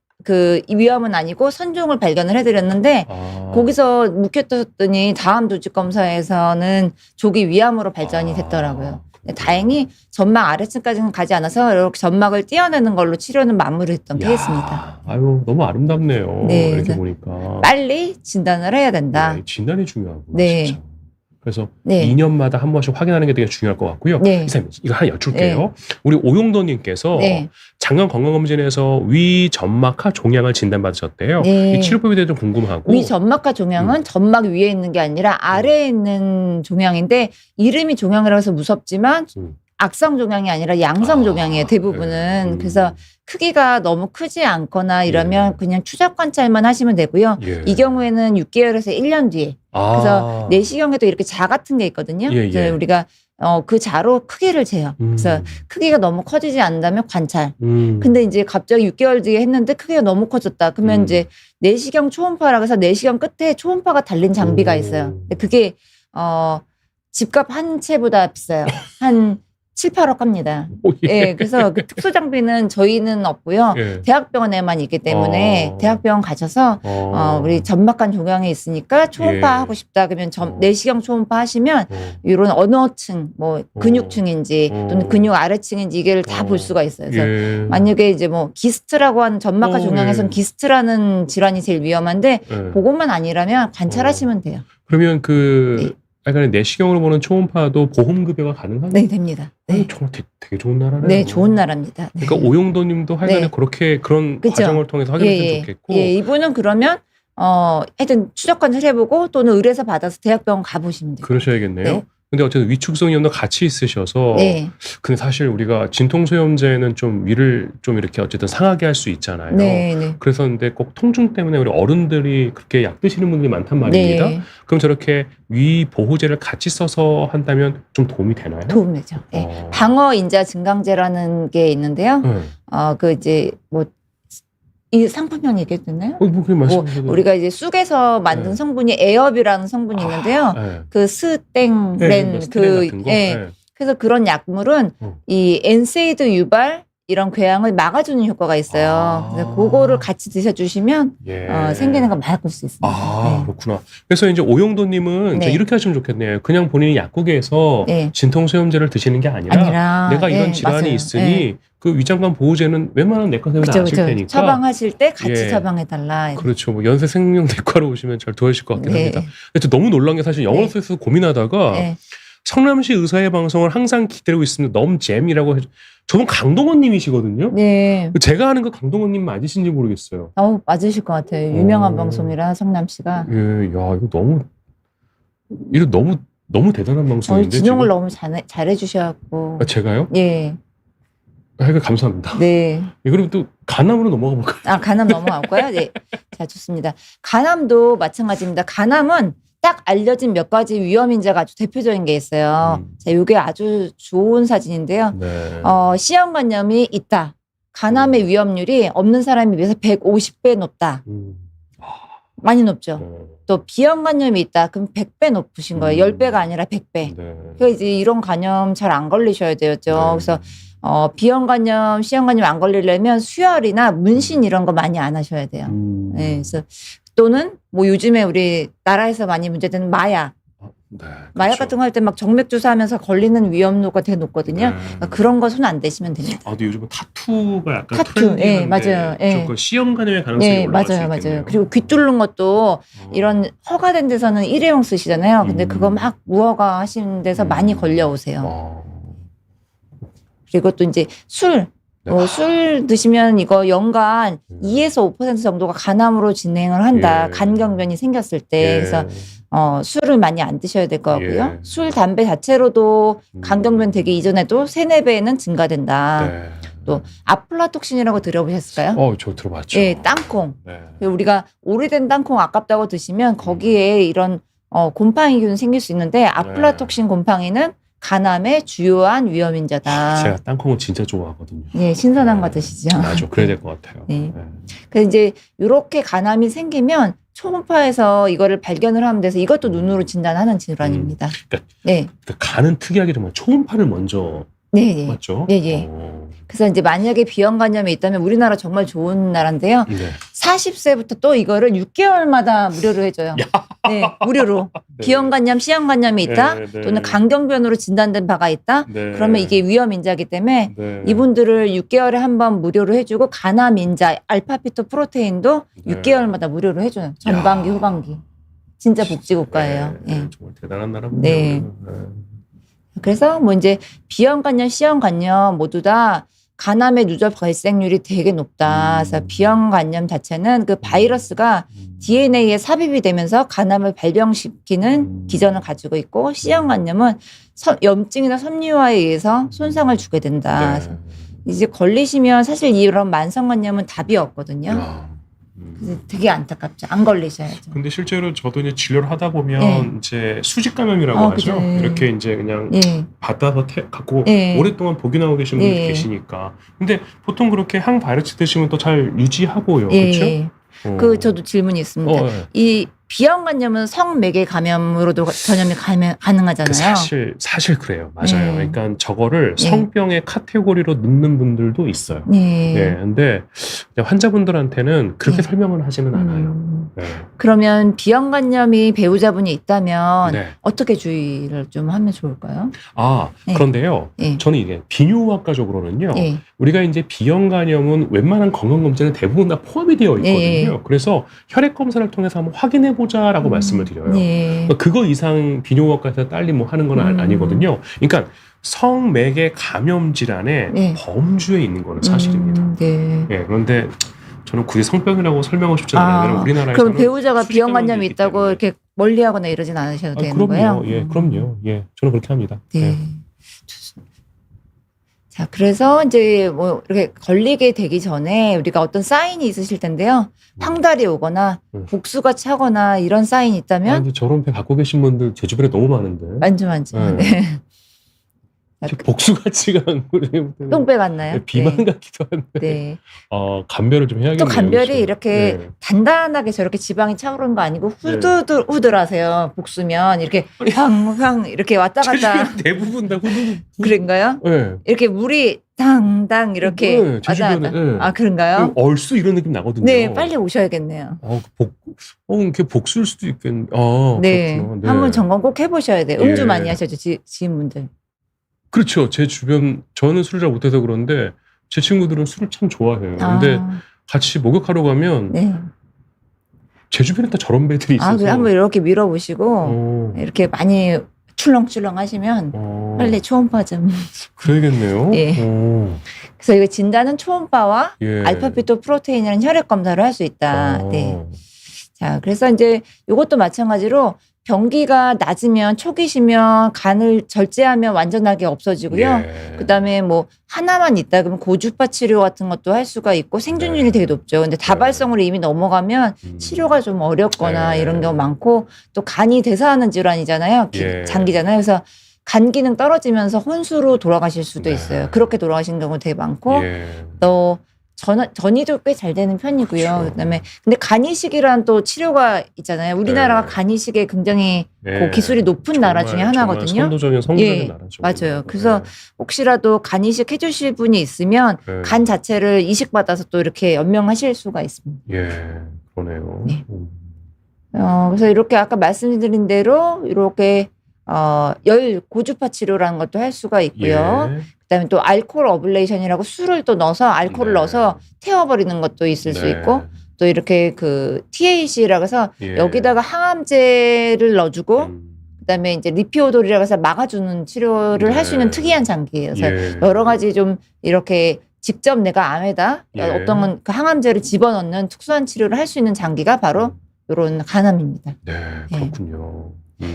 S2: 이 위암은 아니고 선종을 발견을 해드렸는데 거기서 묵혔더니 다음 조직 검사에서는 조기 위암으로 발전이 됐더라고요. 다행히 점막 아래층까지는 가지 않아서 이렇게 점막을 떼어내는 걸로 치료는 마무리했던 케이스입니다.
S1: 아유, 너무 아름답네요.
S2: 네,
S1: 이렇게 보니까
S2: 빨리 진단을 해야 된다.
S1: 진단이 중요하구나.
S2: 네.
S1: 진짜. 그래서 2년마다 한 번씩 확인하는 게 되게 중요할 것 같고요. 이사님, 이거 하나 여쭐게요. 우리 오용도님께서 장관 건강검진에서 위 점막하 종양을 진단받으셨대요. 이 치료법에 대해 좀 궁금하고.
S2: 위 점막하 종양은 점막 위에 있는 게 아니라 아래에 있는 종양인데 이름이 종양이라서 해서 무섭지만 악성 종양이 아니라 양성 종양이에요. 대부분은. 그래서 크기가 너무 크지 않거나 이러면 그냥 추적 관찰만 하시면 되고요. 이 경우에는 6개월에서 1년 뒤에. 그래서 내시경에도 이렇게 자 같은 게 있거든요. 그래서 우리가 그 자로 크기를 재요. 그래서 크기가 너무 커지지 않는다면 관찰. 근데 이제 갑자기 6개월 뒤에 했는데 크기가 너무 커졌다. 그러면 이제 내시경 초음파라고 해서 내시경 끝에 초음파가 달린 장비가 있어요. 근데 그게 집값 한 채보다 비싸요. 한 7, 8억 갑니다.
S1: 오, 예.
S2: 예, 그래서 그 특수 장비는 저희는 없고요.
S1: 예.
S2: 대학병원에만 있기 때문에 대학병원 가셔서 우리 점막관 종양에 있으니까 초음파
S1: 예.
S2: 하고 싶다 그러면 내시경 초음파 하시면 이런 어느층 뭐 근육층인지 또는 근육 아래층인지 이게 다 볼 수가 있어요. 그래서
S1: 예.
S2: 만약에 이제 뭐 기스트라고 하는 점막관 종양에서는
S1: 예.
S2: 기스트라는 질환이 제일 위험한데
S1: 예.
S2: 그것만 아니라면 관찰하시면 돼요.
S1: 그러면 그
S2: 네.
S1: 약간 내시경으로 보는 초음파도 보험급여가 가능한가요?
S2: 네, 됩니다. 네,
S1: 정말 되게 좋은 나라네요.
S2: 네, 좋은 나라입니다. 네.
S1: 그러니까 오용도님도 하여간에
S2: 네.
S1: 그렇게 그런
S2: 그쵸?
S1: 과정을 통해서 확인했으면 좋겠고.
S2: 예, 이분은 그러면 하여튼 추적 관찰해보고 또는 의뢰서 받아서 대학병원 가보시면 돼요.
S1: 그러셔야겠네요.
S2: 네.
S1: 근데 어쨌든 위축성 염도 같이 있으셔서
S2: 네,
S1: 근데 사실 우리가 진통소염제는 좀 위를 좀 이렇게 어쨌든 상하게 할 수 있잖아요.
S2: 네, 네.
S1: 그래서 근데 꼭 통증 때문에 우리 어른들이 그렇게 약 드시는 분들이 많단 말입니다.
S2: 네,
S1: 그럼 저렇게 위 보호제를 같이 써서 한다면 좀 도움이 되나요?
S2: 도움되죠. 네. 방어 인자 증강제라는 게 있는데요.
S1: 네.
S2: 그 이제 뭐 이 상품명 얘기해도 되나요?
S1: 뭐 그냥 말씀하셔도
S2: 우리가 이제 쑥에서 만든
S1: 네.
S2: 성분이 에업이라는 성분이 있는데요.
S1: 네.
S2: 그 스땡렌
S1: 스테린 같은 거?
S2: 예.
S1: 네.
S2: 그래서 그런 약물은 이 엔세이드 유발 이런 궤양을 막아주는 효과가 있어요. 그래서 그거를 같이 드셔주시면
S1: 예.
S2: 생기는 거 막을 수 있습니다. 네.
S1: 그렇구나. 그래서 이제 오용도님은
S2: 네.
S1: 이렇게 하시면 좋겠네요. 그냥 본인이 약국에서
S2: 네.
S1: 진통소염제를 드시는 게 아니라 내가 이런
S2: 네,
S1: 질환이
S2: 맞아요.
S1: 있으니
S2: 네.
S1: 그 위장관 보호제는 웬만한 내과 선생님이 다 아실 테니까.
S2: 처방하실 때 같이
S1: 예.
S2: 처방해달라.
S1: 그렇죠. 뭐 연세 생명내과로 오시면 잘 도와주실 것 같긴
S2: 네.
S1: 합니다. 근데 저 너무 놀란 게 사실 영어
S2: 네.
S1: 쓰면서 고민하다가
S2: 네.
S1: 성남시 의사의 방송을 항상 기다리고 있습니다. 넘잼이라고 해서 저는 강동원님이시거든요.
S2: 네.
S1: 제가 아는 그 강동원님 맞으신지 모르겠어요.
S2: 맞으실 것 같아요. 유명한 방송이라 성남시가.
S1: 예, 야 이거 너무 대단한 방송인데.
S2: 진용을
S1: 지금?
S2: 너무 잘해 주셔갖고.
S1: 제가요?
S2: 예.
S1: 감사합니다.
S2: 네.
S1: 예, 그럼 또 간암으로 넘어가 볼까요?
S2: 간암 넘어갈까요? 네. 자, 좋습니다. 간암도 마찬가지입니다. 간암은 딱 알려진 몇 가지 위험 인자가 아주 대표적인 게 있어요. 자, 이게 아주 좋은 사진인데요.
S1: 네.
S2: C형간염이 있다. 간암의 위험률이 없는 사람에 비해서 150배 높다. 많이 높죠. 또 B형간염이 있다. 그럼 100배 높으신 거예요. 10배가 아니라 100배.
S1: 네.
S2: 그래서 이제 이런 간염 잘 안 걸리셔야 되죠.
S1: 네.
S2: 그래서 B형간염, C형간염 안 걸리려면 수혈이나 문신 이런 거 많이 안 하셔야 돼요. 네, 그래서 또는 뭐 요즘에 우리 나라에서 많이 문제되는 마약.
S1: 네,
S2: 마약
S1: 그렇죠.
S2: 같은 거 할 때 막 정맥 주사하면서 걸리는 위험도가 되게 높거든요.
S1: 네.
S2: 그러니까 그런 거 손 안 대시면 됩니다.
S1: 근데 요즘은 타투가 약간
S2: 타투,
S1: 트렌디한데
S2: 예, 맞아요. 예.
S1: 조금 C형 간염의 가능성이
S2: 네,
S1: 올라갈 수
S2: 맞아요,
S1: 있겠네요.
S2: 맞아요. 그리고 귀 뚫는 것도 이런 허가된 데서는 일회용 쓰시잖아요. 근데 그거 막 무허가 하시는 데서 많이 걸려오세요. 그리고 또 이제 술. 술 드시면 이거 연간 2에서 5% 정도가 간암으로 진행을 한다.
S1: 예.
S2: 간경변이 생겼을 때.
S1: 예.
S2: 그래서 술을 많이 안 드셔야 될 것 같고요.
S1: 예.
S2: 술, 담배 자체로도 간경변 되기 이전에도 3-4배는 증가된다.
S1: 네.
S2: 또 아플라톡신이라고 들어보셨을까요?
S1: 저 들어봤죠.
S2: 예, 땅콩.
S1: 네.
S2: 우리가 오래된 땅콩 아깝다고 드시면 거기에 이런 곰팡이균 생길 수 있는데 아플라톡신 곰팡이는 간암의 주요한 위험인자다.
S1: 제가 땅콩을 진짜 좋아하거든요.
S2: 예, 신선한 거 드시죠.
S1: 맞아, 그래야 될 것 같아요.
S2: 네. 그래서 이제 이렇게 간암이 생기면 초음파에서 이거를 발견을 하면 돼서 이것도 눈으로 진단하는 질환입니다. 네.
S1: 그러니까 간은 특이하게 정말 초음파를 먼저
S2: 네,
S1: 맞죠?
S2: 네, 네. 그래서 이제 만약에 비형간염이 있다면 우리나라 정말 좋은 나라인데요.
S1: 네.
S2: 40세부터 또 이거를 6개월마다 무료로 해줘요. 네, 무료로.
S1: 네.
S2: B형간염, C형간염이 있다.
S1: 네, 네.
S2: 또는 강경변으로 진단된 바가 있다.
S1: 네.
S2: 그러면 이게 위험인자이기 때문에
S1: 네.
S2: 이분들을 6개월에 한 번 무료로 해주고 간암인자, 알파피토 프로테인도
S1: 네.
S2: 6개월마다 무료로 해줘요. 전반기, 후반기. 진짜 복지국가예요.
S1: 네.
S2: 예.
S1: 정말 대단한 나라군요.
S2: 네. 그래서 뭐 이제 B형간염, C형간염 모두 다 간암의 누적 발생률이 되게 높다. 그래서 B형간염 자체는 그 바이러스가 DNA에 삽입이 되면서 간암을 발병시키는 기전을 가지고 있고 C형간염은 염증이나 섬유화에 의해서 손상을 주게 된다. 그래서 이제 걸리시면 사실 이런 만성간염은 답이 없거든요. 그래서 되게 안타깝죠. 안 걸리셔야죠.
S1: 근데 실제로 저도 이제 진료를 하다 보면
S2: 네.
S1: 이제 수직 감염이라고 하죠.
S2: 그죠.
S1: 이렇게 이제 그냥
S2: 예.
S1: 받아서 갖고
S2: 예.
S1: 오랫동안 복용하고 계신 분들이
S2: 예.
S1: 계시니까. 근데 보통 그렇게 항바이러스 드시면 또 잘 유지하고요.
S2: 예.
S1: 그렇죠?
S2: 그 저도 질문이 있습니다.
S1: 네.
S2: 이 비형간염은 성매개 감염으로도 전염이 가능하잖아요.
S1: 사실 그래요. 맞아요.
S2: 네.
S1: 그러니까 저거를
S2: 네.
S1: 성병의 카테고리로 넣는 분들도 있어요.
S2: 네.
S1: 네. 근데 환자분들한테는 그렇게
S2: 네.
S1: 설명을 하지는 않아요. 네.
S2: 그러면 비형간염이 배우자분이 있다면
S1: 네.
S2: 어떻게 주의를 좀 하면 좋을까요? 네.
S1: 그런데요.
S2: 네.
S1: 저는 이게 비뇨학과적으로는요.
S2: 네.
S1: 우리가 이제 비형간염은 웬만한 건강검진에 대부분 다 포함이 되어 있거든요.
S2: 네.
S1: 그래서 혈액 검사를 통해서 한번 확인해보자라고 말씀을 드려요.
S2: 네.
S1: 그거 이상 비뇨학과에서 딸리 뭐 하는 건 아니거든요. 그러니까 성매개 감염 질환의
S2: 네.
S1: 범주에 있는 거는 사실입니다.
S2: 네.
S1: 예, 그런데 저는 굳이 성병이라고 설명하고 싶지 않아요. 우리나라에서는
S2: 그럼 배우자가 비형간염이
S1: 있기
S2: 있다고
S1: 때문에.
S2: 이렇게 멀리하거나 이러진 않으셔도 되는
S1: 그럼요.
S2: 거예요?
S1: 예, 그럼요. 예, 저는 그렇게 합니다.
S2: 네.
S1: 예.
S2: 좋습니다. 자, 그래서 이제 뭐 이렇게 걸리게 되기 전에 우리가 어떤 사인이 있으실 텐데요. 황달이 오거나 복수가 차거나 이런 사인이 있다면
S1: 근데 저런 배 갖고 계신 분들 제 주변에 너무 많은데.
S2: 만져.
S1: 네.
S2: 네.
S1: 복수 같지가 않고
S2: 똥배 같나요?
S1: 비만
S2: 네.
S1: 같기도 한데.
S2: 네.
S1: 간별을 좀 해야겠네요.
S2: 또 간별이
S1: 여기서.
S2: 이렇게
S1: 네.
S2: 단단하게 저렇게 지방이 차오르는 거 아니고 후들후들하세요. 복수면 이렇게 황 이렇게 왔다 갔다.
S1: 제 주변 대부분 다 후두.
S2: 그런가요?
S1: 네.
S2: 이렇게 물이 당당 이렇게
S1: 네, 제
S2: 왔다
S1: 주변에,
S2: 갔다.
S1: 네.
S2: 아, 그런가요?
S1: 얼쑤 이런 느낌 나거든요.
S2: 네, 빨리 오셔야겠네요.
S1: 그게 복수일 수도 있겠네.
S2: 네,
S1: 그렇구나. 네.
S2: 한번 점검 꼭 해보셔야 돼요. 음주
S1: 예.
S2: 많이 하셔죠, 지인분들.
S1: 그렇죠. 제 주변 저는 술을 잘 못해서 그런데 제 친구들은 술을 참 좋아해요. 근데 같이 목욕하러 가면
S2: 네.
S1: 제 주변에 다 저런 배들이 있어서.
S2: 그래, 한번 이렇게 밀어보시고 이렇게 많이 출렁출렁 하시면 빨리 초음파 좀.
S1: 그래야겠네요.
S2: 예. 그래서 이거 진단은 초음파와
S1: 예.
S2: 알파피토 프로테인이라는 혈액 검사를 할 수 있다. 네. 자, 그래서 이제 이것도 마찬가지로 병기가 낮으면 초기시면 간을 절제하면 완전하게 없어지고요.
S1: 예.
S2: 그다음에 뭐 하나만 있다 그러면 고주파 치료 같은 것도 할 수가 있고 생존율이
S1: 네.
S2: 되게 높죠. 근데 다발성으로 이미 넘어가면 치료가 좀 어렵거나
S1: 예.
S2: 이런 경우 많고 또 간이 대사하는 질환이잖아요.
S1: 예.
S2: 장기잖아요. 그래서 간 기능 떨어지면서 혼수로 돌아가실 수도
S1: 네.
S2: 있어요. 그렇게 돌아가시는 경우 되게 많고
S1: 예.
S2: 또 전이도 꽤 잘 되는 편이고요.
S1: 그렇죠.
S2: 그다음에 근데 간이식이란 또 치료가 있잖아요. 우리나라가
S1: 네.
S2: 간이식에 굉장히
S1: 예.
S2: 기술이 높은 나라 중에 하나거든요.
S1: 정말 선도적인 성공적인
S2: 예,
S1: 나라죠.
S2: 맞아요. 그래서 혹시라도 간 이식 해주실 분이 있으면
S1: 네.
S2: 간 자체를 이식받아서 또 이렇게 연명하실 수가 있습니다.
S1: 예, 그러네요.
S2: 네. 그래서 이렇게 아까 말씀드린 대로 이렇게 열 고주파 치료라는 것도 할 수가 있고요.
S1: 예.
S2: 그다음에 또 알코올 어블레이션이라고 술을 또 넣어서 알코올을
S1: 네.
S2: 넣어서 태워버리는 것도 있을 수
S1: 네.
S2: 있고 또 이렇게 그 TAC라고 해서
S1: 예.
S2: 여기다가 항암제를 넣어주고 그다음에 이제 리피오돌이라고 해서 막아주는 치료를
S1: 네.
S2: 할 수 있는 특이한 장기예요. 그래서
S1: 예.
S2: 여러 가지 좀 이렇게 직접 내가 암에다
S1: 예.
S2: 어떤 그 항암제를 집어넣는 특수한 치료를 할 수 있는 장기가 바로 이런 간암입니다.
S1: 네, 그렇군요.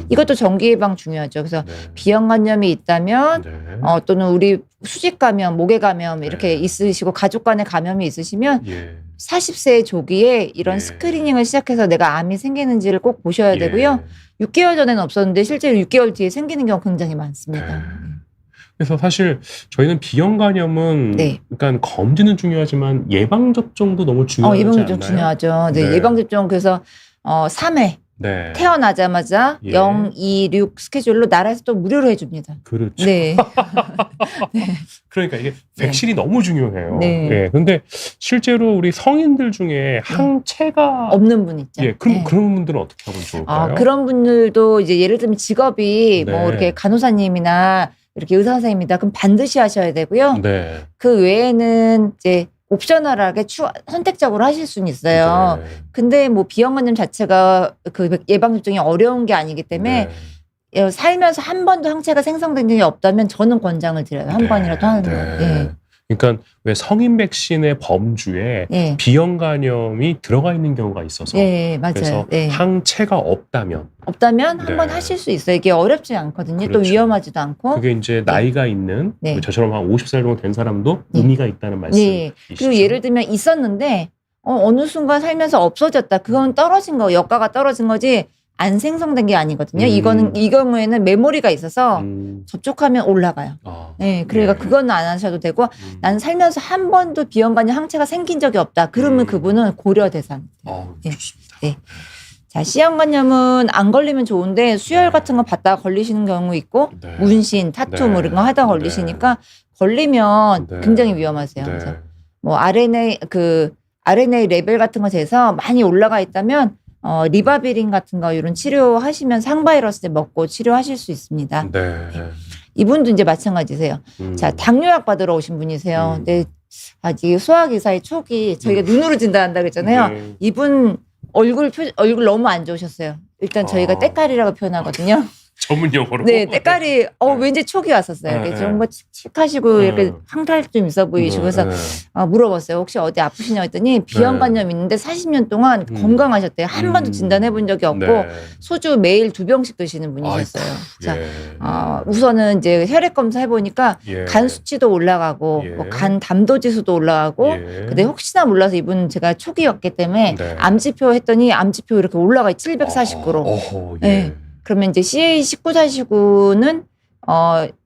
S2: 이것도 정기 예방 중요하죠. 그래서
S1: 네.
S2: 비형간염이 있다면
S1: 네.
S2: 또는 우리 수직 감염, 목에 감염 이렇게
S1: 네.
S2: 있으시고 가족 간의 감염이 있으시면
S1: 예.
S2: 40세 조기에 이런
S1: 예.
S2: 스크리닝을 시작해서 내가 암이 생기는지를 꼭 보셔야
S1: 예.
S2: 되고요. 6개월 전에는 없었는데 실제로 6개월 뒤에 생기는 경우 굉장히 많습니다.
S1: 네. 그래서 사실 저희는 비형간염은
S2: 네.
S1: 그러니까 검진은 중요하지만 예방 접종도 너무 중요하지
S2: 예방접종
S1: 않나요?
S2: 중요하죠. 네,
S1: 네.
S2: 예방접종 그래서 3회
S1: 네.
S2: 태어나자마자
S1: 예.
S2: 0, 2, 6 스케줄로 나라에서 또 무료로 해줍니다.
S1: 그렇죠.
S2: 네.
S1: 그러니까 이게 백신이 너무 중요해요.
S2: 네.
S1: 예. 근데 실제로 우리 성인들 중에 항체가
S2: 없는 분 있죠.
S1: 예, 그럼
S2: 네.
S1: 그런 분들은 어떻게 하면 좋을까요?
S2: 그런 분들도 이제 예를 들면 직업이
S1: 네.
S2: 뭐 이렇게 간호사님이나 이렇게 의사 선생님이다. 그럼 반드시 하셔야 되고요.
S1: 네.
S2: 그 외에는 이제 옵셔널하게 선택적으로 하실 수는 있어요.
S1: 네.
S2: 근데 뭐 비형간염 자체가 그 예방 접종이 어려운 게 아니기 때문에 살면서 한 번도 항체가 생성된 적이 없다면 저는 권장을 드려요. 한
S1: 네.
S2: 번이라도 하는 거.
S1: 네. 그러니까 왜 성인 백신의 범주에
S2: 예.
S1: 비형간염이 들어가 있는 경우가 있어서
S2: 예, 맞아요.
S1: 그래서
S2: 네.
S1: 항체가 없다면
S2: 없다면
S1: 네.
S2: 한 번 하실 수 있어요. 이게 어렵지 않거든요. 또
S1: 그렇죠.
S2: 위험하지도 않고.
S1: 그게 이제 나이가 있는
S2: 네.
S1: 저처럼 한 50살 정도 된 사람도
S2: 네.
S1: 의미가 있다는
S2: 네.
S1: 말씀이시죠.
S2: 그리고 예를 들면 있었는데 어느 순간 살면서 없어졌다. 그건 떨어진 거, 여가가 떨어진 거지 안 생성된 게 아니거든요. 이거는 이 경우에는 메모리가 있어서 접촉하면 올라가요. 네, 그러니까 그건 안 하셔도 되고 난 살면서 한 번도 비형간염 항체가 생긴 적이 없다. 그러면 그분은 고려 대상. 네.
S1: 좋습니다.
S2: 네. 자, C형관염은 안 걸리면 좋은데 수혈 같은 거 받다가 걸리시는 경우 있고
S1: 네.
S2: 문신, 타투 뭐 이런 거 하다가 걸리시니까 걸리면
S1: 네.
S2: 굉장히 위험하세요.
S1: 네.
S2: 그래서 뭐 RNA 레벨 같은 거 재서 많이 올라가 있다면 리바비린 같은 거 이런 치료하시면 항바이러스 먹고 치료하실 수 있습니다.
S1: 네.
S2: 이분도 이제 마찬가지세요. 자, 당뇨약 받으러 오신 분이세요. 근데 아직 소화기사의 초기 저희가 눈으로 진단한다 그랬잖아요.
S1: 네.
S2: 이분 얼굴 너무 안 좋으셨어요. 일단 저희가 때깔이라고 표현하거든요.
S1: 전문 용어로.
S2: 네, 때깔이 왠지 촉이 왔었어요. 이렇게 좀 뭐 칙칙하시고 이렇게 황달 좀 있어 보이시고 그래서 물어봤어요. 혹시 어디 아프시냐 했더니 비형관염 있는데 40년 동안 건강하셨대요. 한 번도 진단해 본 적이 없고
S1: 네.
S2: 소주 매일 2병씩 드시는 분이셨어요.
S1: 아이쿠,
S2: 자,
S1: 예.
S2: 우선은 이제 혈액 검사 해보니까
S1: 예.
S2: 간 수치도 올라가고
S1: 예.
S2: 뭐 간 담도 지수도 올라가고
S1: 예.
S2: 근데 혹시나 몰라서 이분 제가 초기였기 때문에
S1: 네.
S2: 암지표 했더니 암지표 이렇게 올라가 749로.
S1: 어허, 예.
S2: 네. 그러면 이제 CA1949는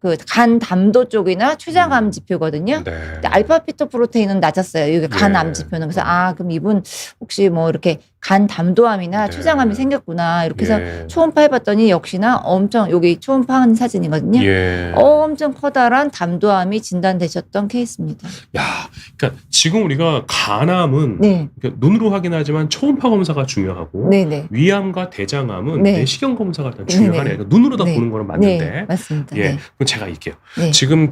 S2: 그 간 담도 쪽이나 췌장암 지표거든요.
S1: 네.
S2: 근데 알파 피토 프로테인은 낮았어요. 이게 간
S1: 예.
S2: 암 지표는. 그래서 그럼 이분 혹시 뭐 이렇게 간 담도암이나
S1: 네.
S2: 췌장암이 생겼구나. 이렇게 해서
S1: 예.
S2: 초음파 해봤더니 역시나 엄청 여기 초음파한 사진이거든요.
S1: 예.
S2: 엄청 커다란 담도암이 진단되셨던 케이스입니다.
S1: 야, 그러니까 지금 우리가 간암은
S2: 네,
S1: 그러니까 눈으로 확인하지만 초음파 검사가 중요하고
S2: 네, 네.
S1: 위암과 대장암은
S2: 네.
S1: 내시경 검사가 더 중요하네요.
S2: 네, 네.
S1: 그러니까 눈으로 다
S2: 네.
S1: 보는 거는 맞는데.
S2: 네, 맞습니다.
S1: 예,
S2: 네.
S1: 그럼 제가 이게요.
S2: 네.
S1: 지금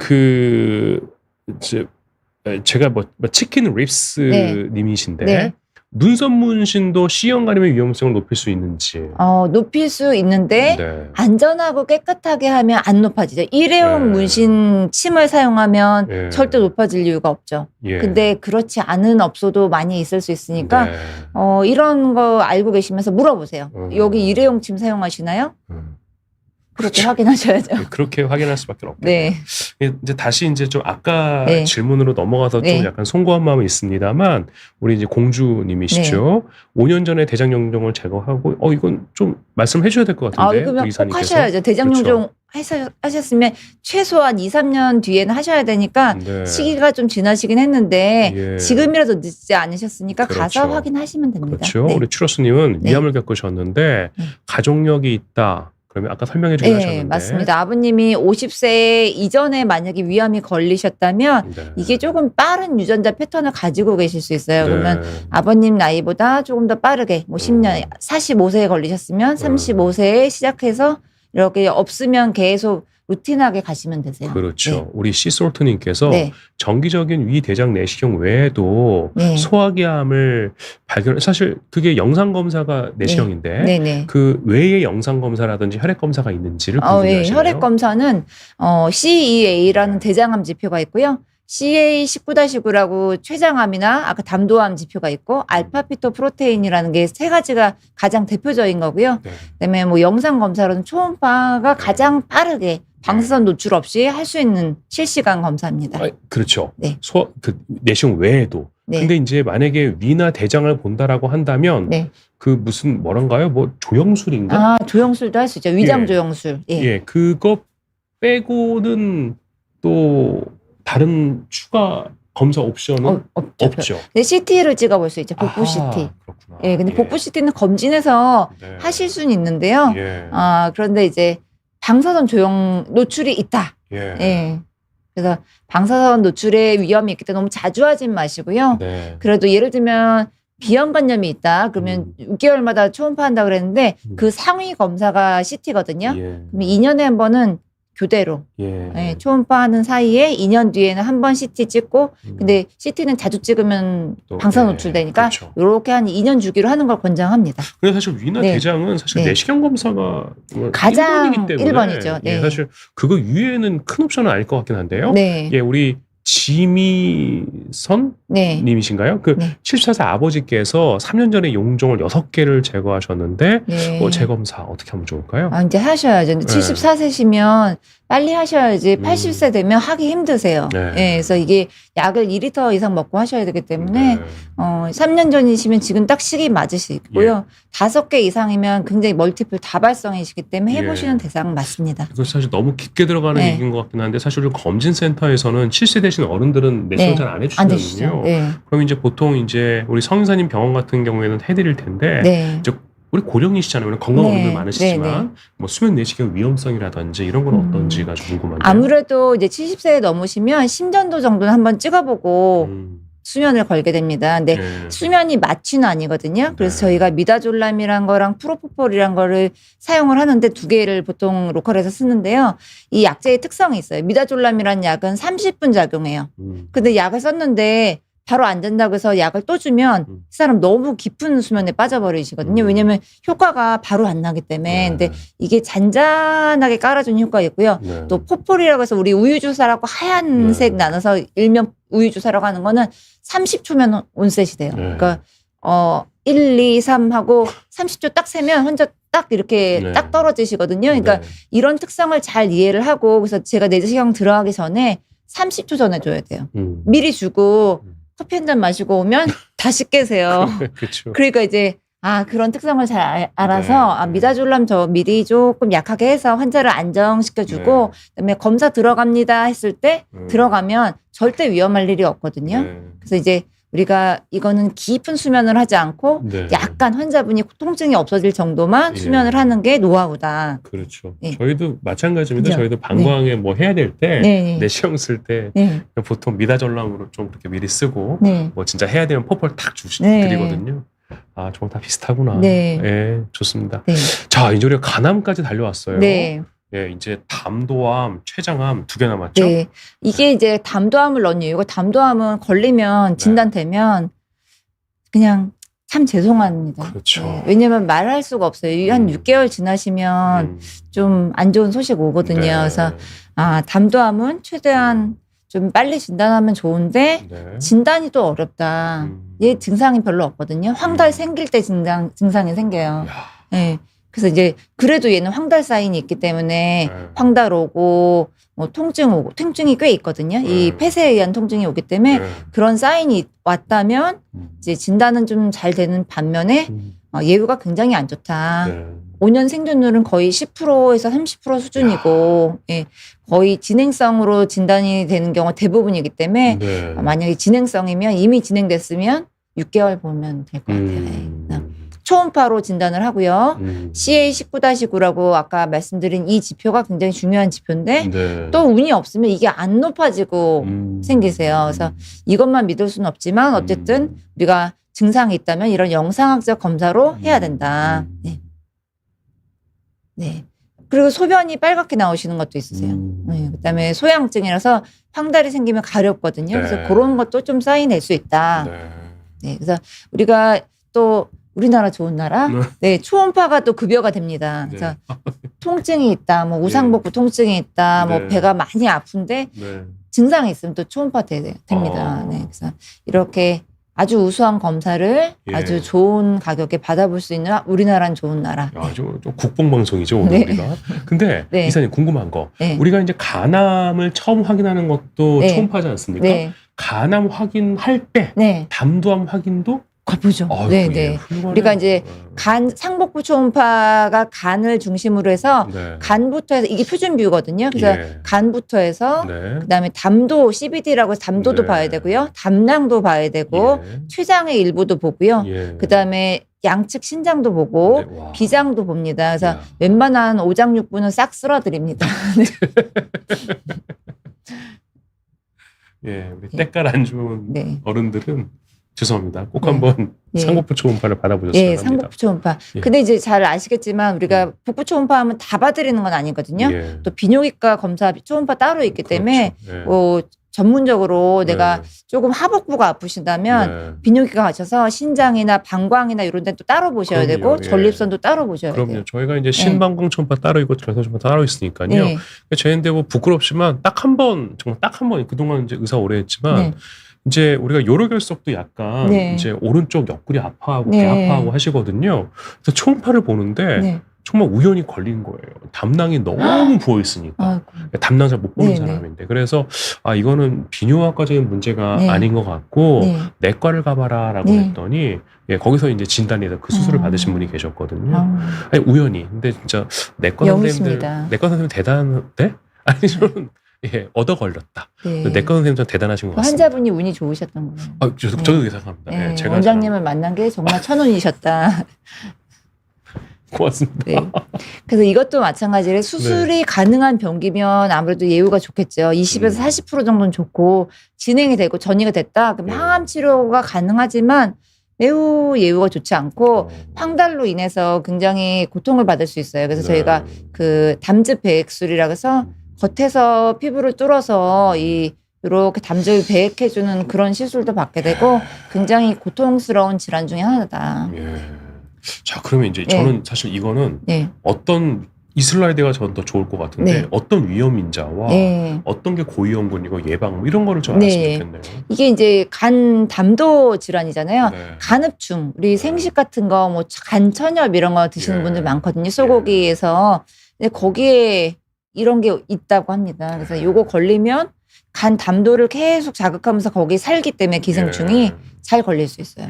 S1: 제가 뭐 치킨 립스
S2: 네.
S1: 님이신데
S2: 네.
S1: 눈썹 문신도 C형 간염의 위험성을 높일 수 있는지.
S2: 높일 수 있는데
S1: 네.
S2: 안전하고 깨끗하게 하면 안 높아지죠. 일회용
S1: 네.
S2: 문신 침을 사용하면
S1: 예.
S2: 절대 높아질 이유가 없죠.
S1: 예.
S2: 근데 그렇지 않은 업소도 많이 있을 수 있으니까
S1: 네.
S2: 이런 거 알고 계시면서 물어보세요.
S1: 여기
S2: 일회용 침 사용하시나요? 그렇게
S1: 그렇죠.
S2: 확인하셔야죠.
S1: 그렇게 확인할 수밖에 없겠네요.
S2: 네.
S1: 이제 다시 이제 좀 아까
S2: 네.
S1: 질문으로 넘어가서 좀
S2: 네.
S1: 약간 송구한 마음이 있습니다만 우리 이제 공주님이시죠. 5년 전에 대장염종을 제거하고 이건 좀 말씀해 주셔야 될 것 같은데.
S2: 그러면 꼭
S1: 의사님께서.
S2: 하셔야죠. 대장염종 하셨으면 최소한 2, 3년 뒤에는 하셔야 되니까
S1: 네.
S2: 시기가 좀 지나시긴 했는데
S1: 예.
S2: 지금이라도 늦지 않으셨으니까
S1: 그렇죠.
S2: 가서 확인하시면 됩니다.
S1: 그렇죠.
S2: 네.
S1: 우리 추러스님은
S2: 네.
S1: 위암을 겪으셨는데
S2: 네.
S1: 가족력이 있다. 그러면 아까 설명해 주긴
S2: 네,
S1: 하셨는데.
S2: 맞습니다. 아버님이 50세 이전에 만약에 위암이 걸리셨다면
S1: 네.
S2: 이게 조금 빠른 유전자 패턴을 가지고 계실 수 있어요.
S1: 네.
S2: 그러면 아버님 나이보다 조금 더 빠르게 뭐 10년, 45세에 걸리셨으면 35세에 시작해서 이렇게 없으면 계속 루틴하게 가시면 되세요.
S1: 그렇죠.
S2: 네.
S1: 우리 시솔트님께서
S2: 네.
S1: 정기적인 위 대장 내시경 외에도
S2: 네.
S1: 소화기암을 사실 그게 영상 검사가 내시경인데
S2: 네네.
S1: 그 외에 영상 검사라든지 혈액 검사가 있는지를
S2: 예,
S1: 궁금해하시나요?
S2: 혈액 검사는 CEA라는 대장암 지표가 있고요. CA19-9라고 췌장암이나 아까 담도암 지표가 있고 알파피토 프로테인이라는 게 세 가지가 가장 대표적인 거고요.
S1: 네.
S2: 그다음에 뭐 영상 검사로는 초음파가 가장 빠르게 방사선 노출 없이 할 수 있는 실시간 검사입니다.
S1: 그렇죠.
S2: 네.
S1: 그 내시경 외에도.
S2: 네.
S1: 근데 이제 만약에 위나 대장을 본다라고 한다면
S2: 네.
S1: 그 무슨 뭐란가요? 뭐 조영술인가?
S2: 조영술도 할 수 있죠. 위장
S1: 예.
S2: 조영술. 예.
S1: 예, 그거 빼고는 또 다른 추가 검사 옵션은 없죠.
S2: 근데 CT를 찍어볼 수 있죠. 복부 CT.
S1: 그렇구나.
S2: 예, 근데 복부 CT는 검진해서
S1: 네.
S2: 하실 수는 있는데요.
S1: 예.
S2: 그런데 이제 방사선 조영 노출이 있다.
S1: 예.
S2: 예. 그래서 방사선 노출에 위험이 있기 때문에 너무 자주 하진 마시고요.
S1: 네.
S2: 그래도 예를 들면 비형관염이 있다. 그러면 6개월마다 초음파한다 그랬는데 그 상위 검사가 CT거든요.
S1: 예.
S2: 그럼 2년에 한 번은 교대로
S1: 예.
S2: 초음파하는 사이에 2년 뒤에는 한 번 CT 찍고 근데 CT는 자주 찍으면
S1: 또,
S2: 방사선
S1: 네,
S2: 노출되니까
S1: 그렇죠.
S2: 이렇게 한 2년 주기로 하는 걸 권장합니다.
S1: 근데 사실 위나
S2: 네.
S1: 대장은 사실
S2: 네.
S1: 내시경 검사가
S2: 가장
S1: 1번이기 때문에
S2: 1번이죠. 네.
S1: 예, 사실 그거 위에는 큰 옵션은 아닐 것 같긴 한데요.
S2: 네.
S1: 예, 우리 지미선
S2: 네.
S1: 님이신가요? 그
S2: 네.
S1: 74세 아버지께서 3년 전에 용종을 6개를 제거하셨는데
S2: 네.
S1: 재검사 어떻게 하면 좋을까요?
S2: 이제 하셔야죠. 근데
S1: 네.
S2: 74세시면 빨리 하셔야지 80세 되면 하기 힘드세요.
S1: 네.
S2: 예, 그래서 이게 약을 2리터 이상 먹고 하셔야 되기 때문에
S1: 네.
S2: 3년 전이시면 지금 딱 시기 맞으시고요. 5개 이상이면 굉장히 멀티플 다발성이시기 때문에
S1: 예.
S2: 해보시는 대상 맞습니다.
S1: 이거 사실 너무 깊게 들어가는
S2: 네.
S1: 얘기인 것 같긴 한데 사실 검진센터에서는 7세 되신 어른들은 내시경
S2: 네.
S1: 잘 안
S2: 안 되시죠?
S1: 해주시거든요.
S2: 네.
S1: 그럼 이제 보통 이제 우리 성인사님 병원 같은 경우에는 해드릴 텐데
S2: 네.
S1: 이제 우리 고령이시잖아요. 건강한 분들
S2: 네,
S1: 많으시지만
S2: 네, 네.
S1: 뭐 수면 내시경 위험성이라든지 이런 건 어떤지가 좀 궁금한데요.
S2: 아무래도 이제 70세 넘으시면 심전도 정도는 한번 찍어보고
S1: 음,
S2: 수면을 걸게 됩니다. 근데
S1: 예.
S2: 수면이 마취는 아니거든요. 그래서
S1: 네.
S2: 저희가 미다졸람이란 거랑 프로포폴이란 거를 사용을 하는데 두 개를 보통 로컬에서 쓰는데요. 이 약제의 특성이 있어요. 미다졸람이란 약은 30분 작용해요. 근데 약을 썼는데 바로 안 된다고 해서 약을 또 주면 그 사람 너무 깊은 수면에 빠져버리시거든요. 왜냐면 효과가 바로 안 나기 때문에.
S1: 네.
S2: 근데 이게 잔잔하게 깔아주는 효과가 있고요.
S1: 네.
S2: 또 포폴이라고 해서 우리 우유주사라고 하얀색
S1: 네.
S2: 나눠서 일명 우유주사라고 하는 거는 30초면 온셋이 돼요.
S1: 네.
S2: 그러니까 1, 2, 3 하고 30초 딱 세면 혼자 딱 이렇게
S1: 네.
S2: 딱 떨어지시거든요. 그러니까
S1: 네.
S2: 이런 특성을 잘 이해를 하고 그래서 제가 내시경 들어가기 전에 30초 전에 줘야 돼요. 미리 주고 커피 한 잔 마시고 오면 다시 깨세요.
S1: 그렇죠.
S2: 그러니까 이제 그런 특성을 잘 알아서
S1: 네.
S2: 미다졸람 저 미리 조금 약하게 해서 환자를 안정시켜주고 그다음에 검사 들어갑니다 했을 때 들어가면 절대 위험할 일이 없거든요.
S1: 네.
S2: 그래서 이제 우리가 이거는 깊은 수면을 하지 않고
S1: 네.
S2: 약간 환자분이 통증이 없어질 정도만
S1: 예.
S2: 수면을 하는 게 노하우다.
S1: 그렇죠.
S2: 네.
S1: 저희도 마찬가지입니다.
S2: 그죠?
S1: 저희도 방광에 뭐 해야 될 때
S2: 네.
S1: 내시경 쓸 때
S2: 네.
S1: 보통 미다졸람으로 좀 그렇게 미리 쓰고
S2: 네.
S1: 뭐 진짜 해야 되면 포폴 탁
S2: 네.
S1: 드리거든요. 정말 다 비슷하구나.
S2: 네.
S1: 예, 좋습니다.
S2: 네.
S1: 자, 이제 우리가 간암까지 달려왔어요.
S2: 네.
S1: 예, 이제 담도암, 췌장암 2개 남았죠?
S2: 네. 이게 이제 담도암을 넣은 이유가 담도암은 걸리면 진단되면 그냥 참 죄송합니다.
S1: 그렇죠.
S2: 네. 왜냐면 말할 수가 없어요. 한 6개월 지나시면 좀 안 좋은 소식 오거든요.
S1: 네.
S2: 그래서 담도암은 최대한 좀 빨리 진단하면 좋은데
S1: 네.
S2: 진단이 또 어렵다. 얘 증상이 별로 없거든요. 황달 생길 때 증상이 생겨요.
S1: 야.
S2: 네. 그래서 이제 그래도 얘는 황달 사인이 있기 때문에
S1: 네.
S2: 황달 오고 뭐 통증 오고 통증이 꽤 있거든요. 이 폐쇄에 의한 통증이 오기 때문에
S1: 네.
S2: 그런 사인이 왔다면 이제 진단은 좀 잘 되는 반면에 예후가 굉장히 안 좋다.
S1: 네.
S2: 5년 생존율은 거의 10%에서 30% 수준이고 거의 진행성으로 진단이 되는 경우가 대부분이기 때문에
S1: 네.
S2: 만약에 진행성이면 이미 진행됐으면 6개월 보면 될 것 같아요. 초음파로 진단을 하고요. CA19-9라고 아까 말씀드린 이 지표가 굉장히 중요한 지표인데
S1: 네.
S2: 또 운이 없으면 이게 안 높아지고 생기세요. 그래서 이것만 믿을 수는 없지만 어쨌든 우리가 증상이 있다면 이런 영상학적 검사로 해야 된다. 네. 네. 그리고 소변이 빨갛게 나오시는 것도 있으세요. 네. 그다음에 소양증이라서 황달이 생기면 가렵거든요.
S1: 네.
S2: 그래서 그런 것도 좀 사인이 될 수 있다.
S1: 네.
S2: 네. 그래서 우리가 또 우리나라 좋은 나라, 네, 초음파가 또 급여가 됩니다. 그래서 통증이 있다, 뭐 우상복부 통증이 있다, 뭐
S1: 네.
S2: 배가 많이 아픈데
S1: 네.
S2: 증상이 있으면 또 초음파 됩니다. 네, 그래서 이렇게 아주 우수한 검사를
S1: 예.
S2: 아주 좋은 가격에 받아볼 수 있는 우리나라는 좋은 나라.
S1: 좀 국뽕방송이죠 오늘
S2: 네.
S1: 우리가. 근데
S2: 네.
S1: 이사님 궁금한 거,
S2: 네.
S1: 우리가 이제 간암을 처음 확인하는 것도
S2: 네.
S1: 초음파지 않습니까?
S2: 네,
S1: 간암 확인할 때
S2: 네,
S1: 담도암 확인도
S2: 가보죠.
S1: 아이고,
S2: 네,
S1: 예,
S2: 네.
S1: 훌륭하네요.
S2: 우리가 이제 간 상복부 초음파가 간을 중심으로 해서
S1: 네.
S2: 간부터 해서 이게 표준 뷰거든요. 그래서
S1: 예.
S2: 간부터 해서
S1: 네.
S2: 그다음에 담도 CBD라고 해서 담도도
S1: 네.
S2: 봐야 되고요. 담낭도 봐야 되고
S1: 예.
S2: 췌장의 일부도 보고요.
S1: 예.
S2: 그다음에 양측 신장도 보고
S1: 네, 와.
S2: 비장도 봅니다. 그래서
S1: 야.
S2: 웬만한 오장육부는 싹 쓸어드립니다. 네.
S1: 예, 우리 때깔 안 좋은
S2: 네.
S1: 어른들은 죄송합니다. 꼭
S2: 네.
S1: 한번
S2: 예.
S1: 상복부 초음파를 받아보셨어야
S2: 예,
S1: 합니다.
S2: 상복부 초음파.
S1: 예.
S2: 근데 이제 잘 아시겠지만 우리가 복부 초음파하면 다 봐드리는 건 아니거든요.
S1: 예.
S2: 또 비뇨기과 검사 초음파 따로 있기 때문에
S1: 그렇죠. 예.
S2: 뭐 전문적으로 내가
S1: 네.
S2: 조금 하복부가 아프신다면
S1: 네.
S2: 비뇨기과 가셔서 신장이나 방광이나 이런 데는 또 따로 보셔야
S1: 그럼요.
S2: 되고
S1: 예.
S2: 전립선도 따로 보셔야
S1: 그럼요.
S2: 돼요.
S1: 저희가 이제 신방광 초음파 따로 있고 전선 초음파 따로 있으니까요.
S2: 네.
S1: 저희인데 뭐 부끄럽지만 딱 한 번, 정말 딱 한 번, 그동안 이제 의사 오래 했지만
S2: 네.
S1: 이제 우리가 요로결석도 약간
S2: 네.
S1: 이제 오른쪽 옆구리 아파하고
S2: 네.
S1: 배 아파하고 하시거든요. 그래서 초음파를 보는데
S2: 네.
S1: 정말 우연히 걸린 거예요. 담낭이 너무 부어 있으니까.
S2: 아이고.
S1: 담낭 잘 못 보는
S2: 네네.
S1: 사람인데. 그래서 이거는 비뇨학과적인 문제가
S2: 네.
S1: 아닌 것 같고
S2: 네.
S1: 내과를 가봐라라고
S2: 네.
S1: 했더니 거기서 이제 진단이 돼서 그 수술을 받으신 분이 계셨거든요. 아니, 우연히. 근데 진짜 내과 선생님들,
S2: 영이십니다.
S1: 내과 선생님 대단한데? 아니 저는 얻어 걸렸다.
S2: 네.
S1: 내과 선생님 좀 대단하신 것
S2: 그
S1: 같습니다.
S2: 환자분이 운이 좋으셨던 거예요.
S1: 저도 그렇게 생각합니다.
S2: 네.
S1: 제가
S2: 원장님을 만난 게 정말 천운이셨다.
S1: 고맙습니다.
S2: 네. 그래서 이것도 마찬가지로 수술이 가능한 병기면 아무래도 예후가 좋겠죠. 20에서 40% 정도는 좋고 진행이 되고 전이가 됐다. 그럼 항암 치료가 가능하지만 매우 예후가 좋지 않고 황달로 인해서 굉장히 고통을 받을 수 있어요. 그래서 저희가 그 담즙 배액술이라고 해서 겉에서 피부를 뚫어서 이렇게 담즙을 배액해주는 그런 시술도 받게 되고 굉장히 고통스러운 질환 중에 하나다.
S1: 자, 그러면 이제 저는 사실 이거는 어떤 이 슬라이드가 저는 더 좋을 것 같은데 어떤 위험 인자와 어떤 게 고위험군이고 예방 뭐 이런 거를 좀 알았으면 좋겠네요.
S2: 이게 이제 간 담도 질환이잖아요. 간흡충, 우리 생식 같은 거, 뭐 간천엽 이런 거 드시는 분들 많거든요. 소고기에서. 근데 거기에 이런 게 있다고 합니다. 그래서 요거 걸리면 간 담도를 계속 자극하면서 거기 살기 때문에 기생충이 잘 걸릴 수 있어요.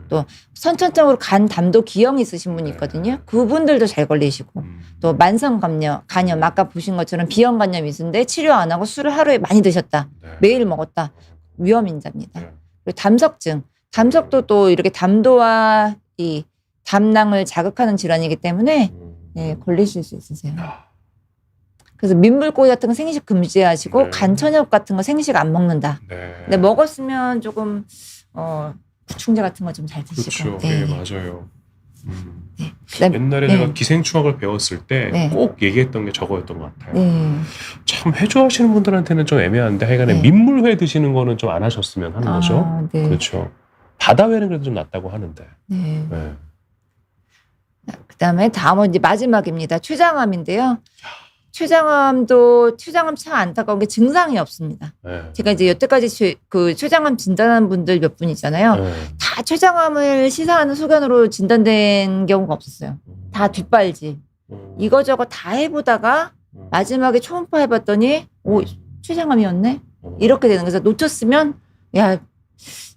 S2: 또 선천적으로 간 담도 기형이 있으신 분이 있거든요. 그분들도 잘 걸리시고 또 만성 간염 아까 보신 것처럼 비형 간염이 있는데 치료 안 하고 술을 하루에 많이 드셨다. 매일 먹었다. 위험 인자입니다. 그리고 담석도 또 이렇게 담도와 이 담낭을 자극하는 질환이기 때문에 걸리실 수 있으세요. 그래서 민물고기 같은 거 생식 금지하시고 간천엽 같은 거 생식 안 먹는다. 근데 먹었으면 조금 구충제 같은 거 좀 잘 드시고.
S1: 그렇죠. 네, 맞아요. 옛날에 제가 기생충학을 배웠을 때 꼭 얘기했던 게 저거였던 것 같아요. 참 회 좋아하시는 분들한테는 좀 애매한데 하여간에 민물회 드시는 거는 좀 안 하셨으면 하는 거죠. 그렇죠. 바다회는 그래도 좀 낫다고 하는데.
S2: 그다음에 다음은 이제 마지막입니다. 췌장암인데요. 췌장암 참 안타까운 게 증상이 없습니다. 제가 이제 여태까지 그 췌장암 진단한 분들 몇 분 있잖아요. 다 췌장암을 시사하는 소견으로 진단된 경우가 없었어요. 다 뒷발질. 이거저거 다 해보다가 마지막에 초음파 해봤더니 췌장암이었네? 이렇게 되는 거죠. 놓쳤으면 야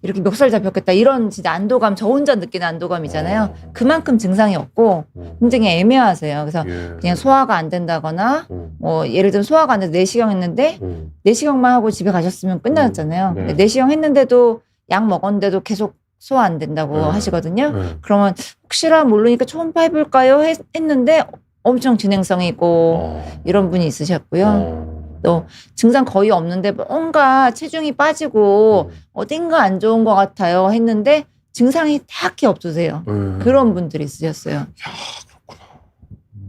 S2: 이렇게 멱살 잡혔겠다. 이런 진짜 안도감, 저 혼자 느끼는 안도감이잖아요. 그만큼 증상이 없고 굉장히 애매하세요. 그래서 그냥 소화가 안 된다거나 뭐 예를 들면 소화가 안 돼서 내시경 했는데 내시경만 하고 집에 가셨으면 끝났잖아요. 내시경 했는데도 약 먹었는데도 계속 소화 안 된다고 하시거든요. 그러면 혹시나 모르니까 초음파 해볼까요? 했는데 엄청 진행성이 있고 이런 분이 있으셨고요. 또 증상 거의 없는데 뭔가 체중이 빠지고 어딘가 안 좋은 것 같아요 했는데 증상이 딱히 없으세요. 그런 분들이 있으셨어요.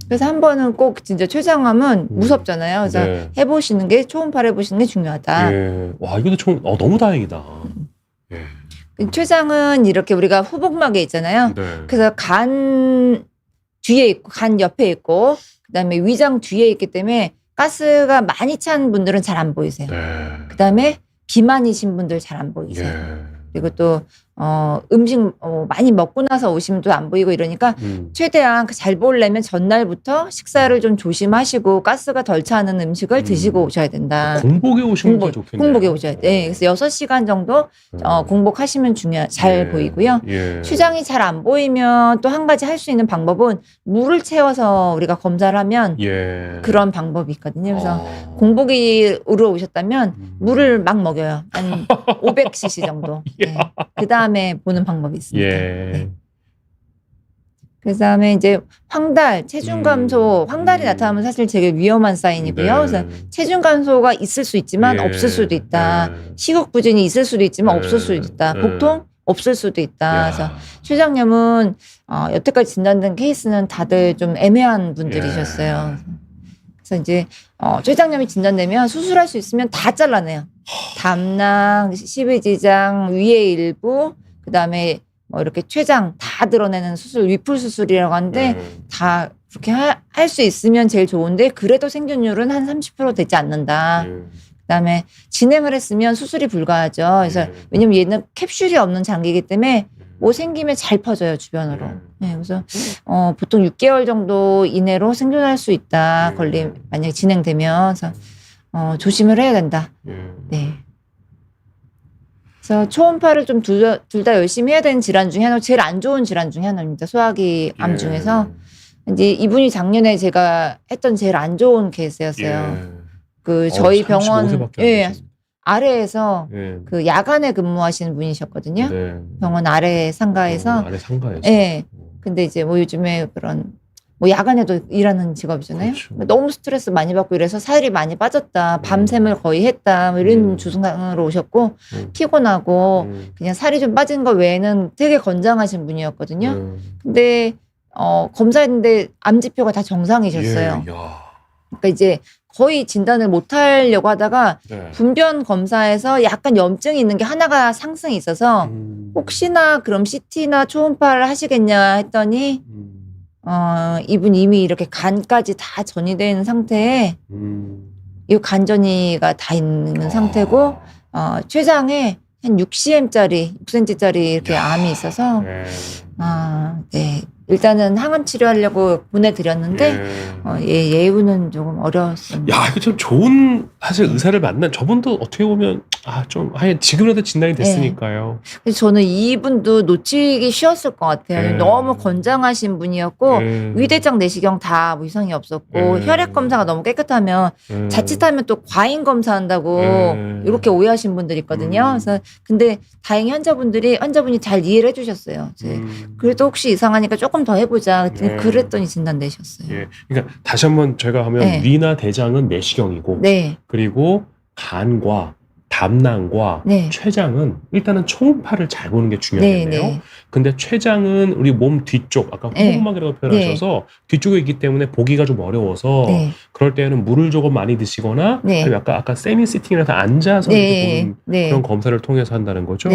S2: 그래서 한 번은 꼭 진짜 췌장암은 무섭잖아요. 그래서 해보시는 게 초음파를 해보시는 게 중요하다.
S1: 와 이것도 너무 다행이다.
S2: 췌장은 이렇게 우리가 후복막에 있잖아요. 그래서 간 뒤에 있고 간 옆에 있고 그다음에 위장 뒤에 있기 때문에 가스가 많이 찬 분들은 잘 안 보이세요. 그다음에 비만이신 분들 잘 안 보이세요. 그리고 또 음식 많이 먹고 나서 오시면 또 안 보이고 이러니까 최대한 잘 보려면 전날부터 식사를 좀 조심하시고 가스가 덜 차는 음식을 드시고 오셔야 된다.
S1: 공복에 오시는 게 좋겠네요.
S2: 공복에 오셔야 돼. 그래서 6시간 정도 공복하시면 잘 보이고요. 췌장이 잘 안 보이면 또 한 가지 할 수 있는 방법은 물을 채워서 우리가 검사를 하면 그런 방법이 있거든요. 그래서 공복으로 오셨다면 물을 막 먹여요. 한 500cc 정도. 그 다음에 보는 방법이 있습니다. 그 다음에 이제 황달, 체중 감소, 황달이 나타나면 사실 되게 위험한 사인이고요. 그래서 체중 감소가 있을 수 있지만 없을 수도 있다. 식욕 부진이 있을 수도 있지만 없을 수도 있다. 복통 없을 수도 있다. 그래서 췌장염은 여태까지 진단된 케이스는 다들 좀 애매한 분들이셨어요. 그래서 이제 췌장염이 진단되면 수술할 수 있으면 다 잘라내요. 담낭, 십이지장, 위의 일부, 그 다음에 뭐 이렇게 췌장 다 드러내는 수술, 위풀 수술이라고 하는데 다 그렇게 할 수 있으면 제일 좋은데 그래도 생존율은 한 30% 되지 않는다. 그다음에 진행을 했으면 수술이 불가하죠. 그래서 왜냐면 얘는 캡슐이 없는 장기이기 때문에 뭐 생기면 잘 퍼져요 주변으로. 그래서 보통 6개월 정도 이내로 생존할 수 있다. 만약에 진행되면. 그래서 조심을 해야 된다. 그래서 초음파를 좀 둘 다 열심히 해야 되는 질환 중에 하나, 제일 안 좋은 질환 중에 하나입니다. 소화기 암 중에서. 이제 이분이 작년에 제가 했던 제일 안 좋은 케이스였어요. 그 저희 병원 아래에서 그 야간에 근무하시는 분이셨거든요. 병원 아래 상가에서.
S1: 아래 상가에서.
S2: 근데 이제 뭐 요즘에 그런 뭐 야간에도 일하는 직업이잖아요.
S1: 그렇죠.
S2: 너무 스트레스 많이 받고 이래서 살이 많이 빠졌다. 밤샘을 거의 했다. 뭐 이런 주증상으로 오셨고 피곤하고 그냥 살이 좀 빠진 거 외에는 되게 건장하신 분이었거든요. 근데 검사했는데 암 지표가 다 정상이셨어요.
S1: 예, 야.
S2: 그러니까 이제 거의 진단을 못 하려고 하다가
S1: 네.
S2: 분변 검사에서 약간 염증이 있는 게 하나가 상승이 있어서 혹시나 그럼 CT나 초음파를 하시겠냐 했더니 이분 이미 이렇게 간까지 다 전이된 상태에 이 간전이가 다 있는 상태고 췌장에 한 6cm짜리 6cm짜리 이렇게 암이 있어서
S1: 네.
S2: 네. 일단은 항암 치료하려고 보내드렸는데 예후는 조금 어려웠습니다.
S1: 야, 이거 참 좋은 사실 의사를 만난 저분도 어떻게 보면 좀 지금이라도 진단이 됐으니까요.
S2: 그래서 저는 이분도 놓치기 쉬웠을 것 같아요. 너무 건장하신 분이었고 위대장 내시경 다 이상이 없었고 혈액 검사가 너무 깨끗하면 자칫하면 또 과잉 검사한다고 이렇게 오해하신 분들이 있거든요. 그래서 근데 다행히 환자분이 잘 이해를 해주셨어요. 그래도 혹시 이상하니까 조금 더 해보자. 그랬더니 진단 내셨어요.
S1: 예. 그러니까 다시 한번 제가 하면 위나 대장은 내시경이고 그리고 간과 담낭과 췌장은 일단은 초음파를 잘 보는 게 중요하겠네요. 근데 췌장은 우리 몸 뒤쪽 아까 호흡막이라고 표현하셔서 뒤쪽에 있기 때문에 보기가 좀 어려워서 그럴 때는 물을 조금 많이 드시거나 아니면 아까 세미 시팅이라서 앉아서 이렇게 보는 그런 검사를 통해서 한다는 거죠.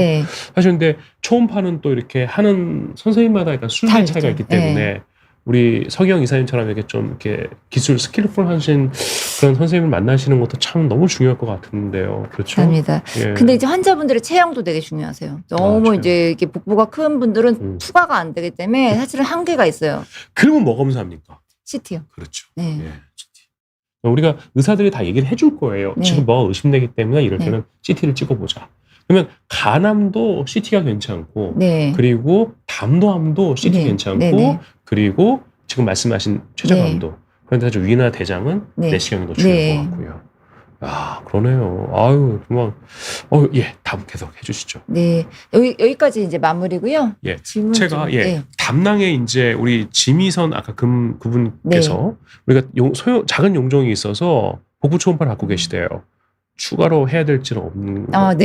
S1: 사실 근데 초음파는 또 이렇게 하는 선생님마다 약간 수준의 차이가 있기 때문에 우리 서기영 이사님처럼 이렇게 좀 이렇게 기술 스킬풀 하신 그런 선생님을 만나시는 것도 참 너무 중요할 것 같은데요. 그렇죠?
S2: 감사합니다. 근데 이제 환자분들의 체형도 되게 중요하세요. 너무 이제 이렇게 복부가 큰 분들은 투과가 안 되기 때문에 사실은 한계가 있어요.
S1: 그러면 뭐 검사합니까?
S2: CT요.
S1: 그렇죠.
S2: CT.
S1: 우리가 의사들이 다 얘기를 해줄 거예요. 지금 뭐가 의심되기 때문에 이럴 때는 CT를 찍어보자. 그러면 간암도 CT가 괜찮고 그리고 담도암도 CT 괜찮고 그리고 지금 말씀하신 췌장암도 그런데 사실 위나 대장은 내시경이 더 중요한 것 같고요. 아, 그러네요. 아유, 정말. 다음 계속 해주시죠.
S2: 네. 여기까지 이제 마무리고요. 질문
S1: 제가, 담낭에 이제 우리 지미선 아까 그분께서 우리가 작은 용종이 있어서 복부 초음파를 갖고 계시대요. 추가로 해야 될지는 없는 거.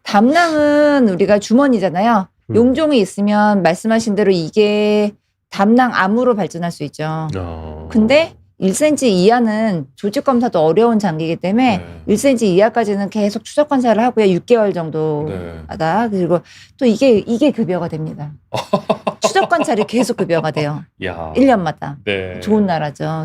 S2: 담낭은 우리가 주머니잖아요. 용종이 있으면 말씀하신 대로 이게 담낭암으로 발전할 수 있죠. 근데 1cm 이하는 조직 검사도 어려운 장기이기 때문에 1cm 이하까지는 계속 추적 검사를 하고요. 6개월 정도마다. 그리고 또 이게 급여가 됩니다. 추적 관찰이 계속 급여가 돼요. 1년마다. 좋은 나라죠.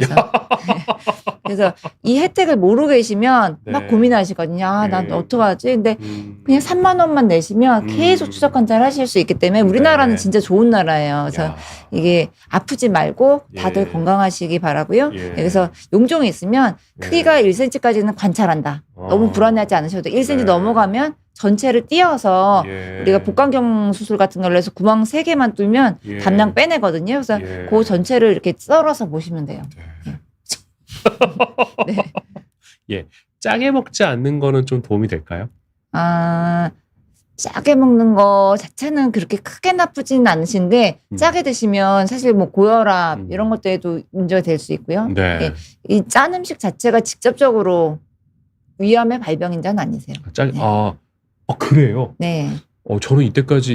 S2: 그래서 이 혜택을 모르고 계시면 막 고민하시거든요. 난 어떡하지? 근데 그냥 3만 원만 내시면 계속 추적 관찰 하실 수 있기 때문에 우리나라는 진짜 좋은 나라예요. 그래서 이게 아프지 말고 다들 건강하시기 바라고요. 그래서 용종이 있으면 크기가 1cm까지는 관찰한다. 너무 불안해하지 않으셔도 1cm 넘어가면 전체를 띄어서 우리가 복강경 수술 같은 걸로 해서 구멍 3개만 뚫면 담낭 빼내거든요. 그래서 그 전체를 이렇게 썰어서 보시면 돼요.
S1: 짜게 먹지 않는 거는 좀 도움이 될까요?
S2: 짜게 먹는 거 자체는 그렇게 크게 나쁘진 않으신데 짜게 드시면 사실 뭐 고혈압 이런 것들에도 문제가 될 수 있고요. 이 짠 음식 자체가 직접적으로 위암의 발병인자는 아니세요.
S1: 그래요?
S2: 네.
S1: 저는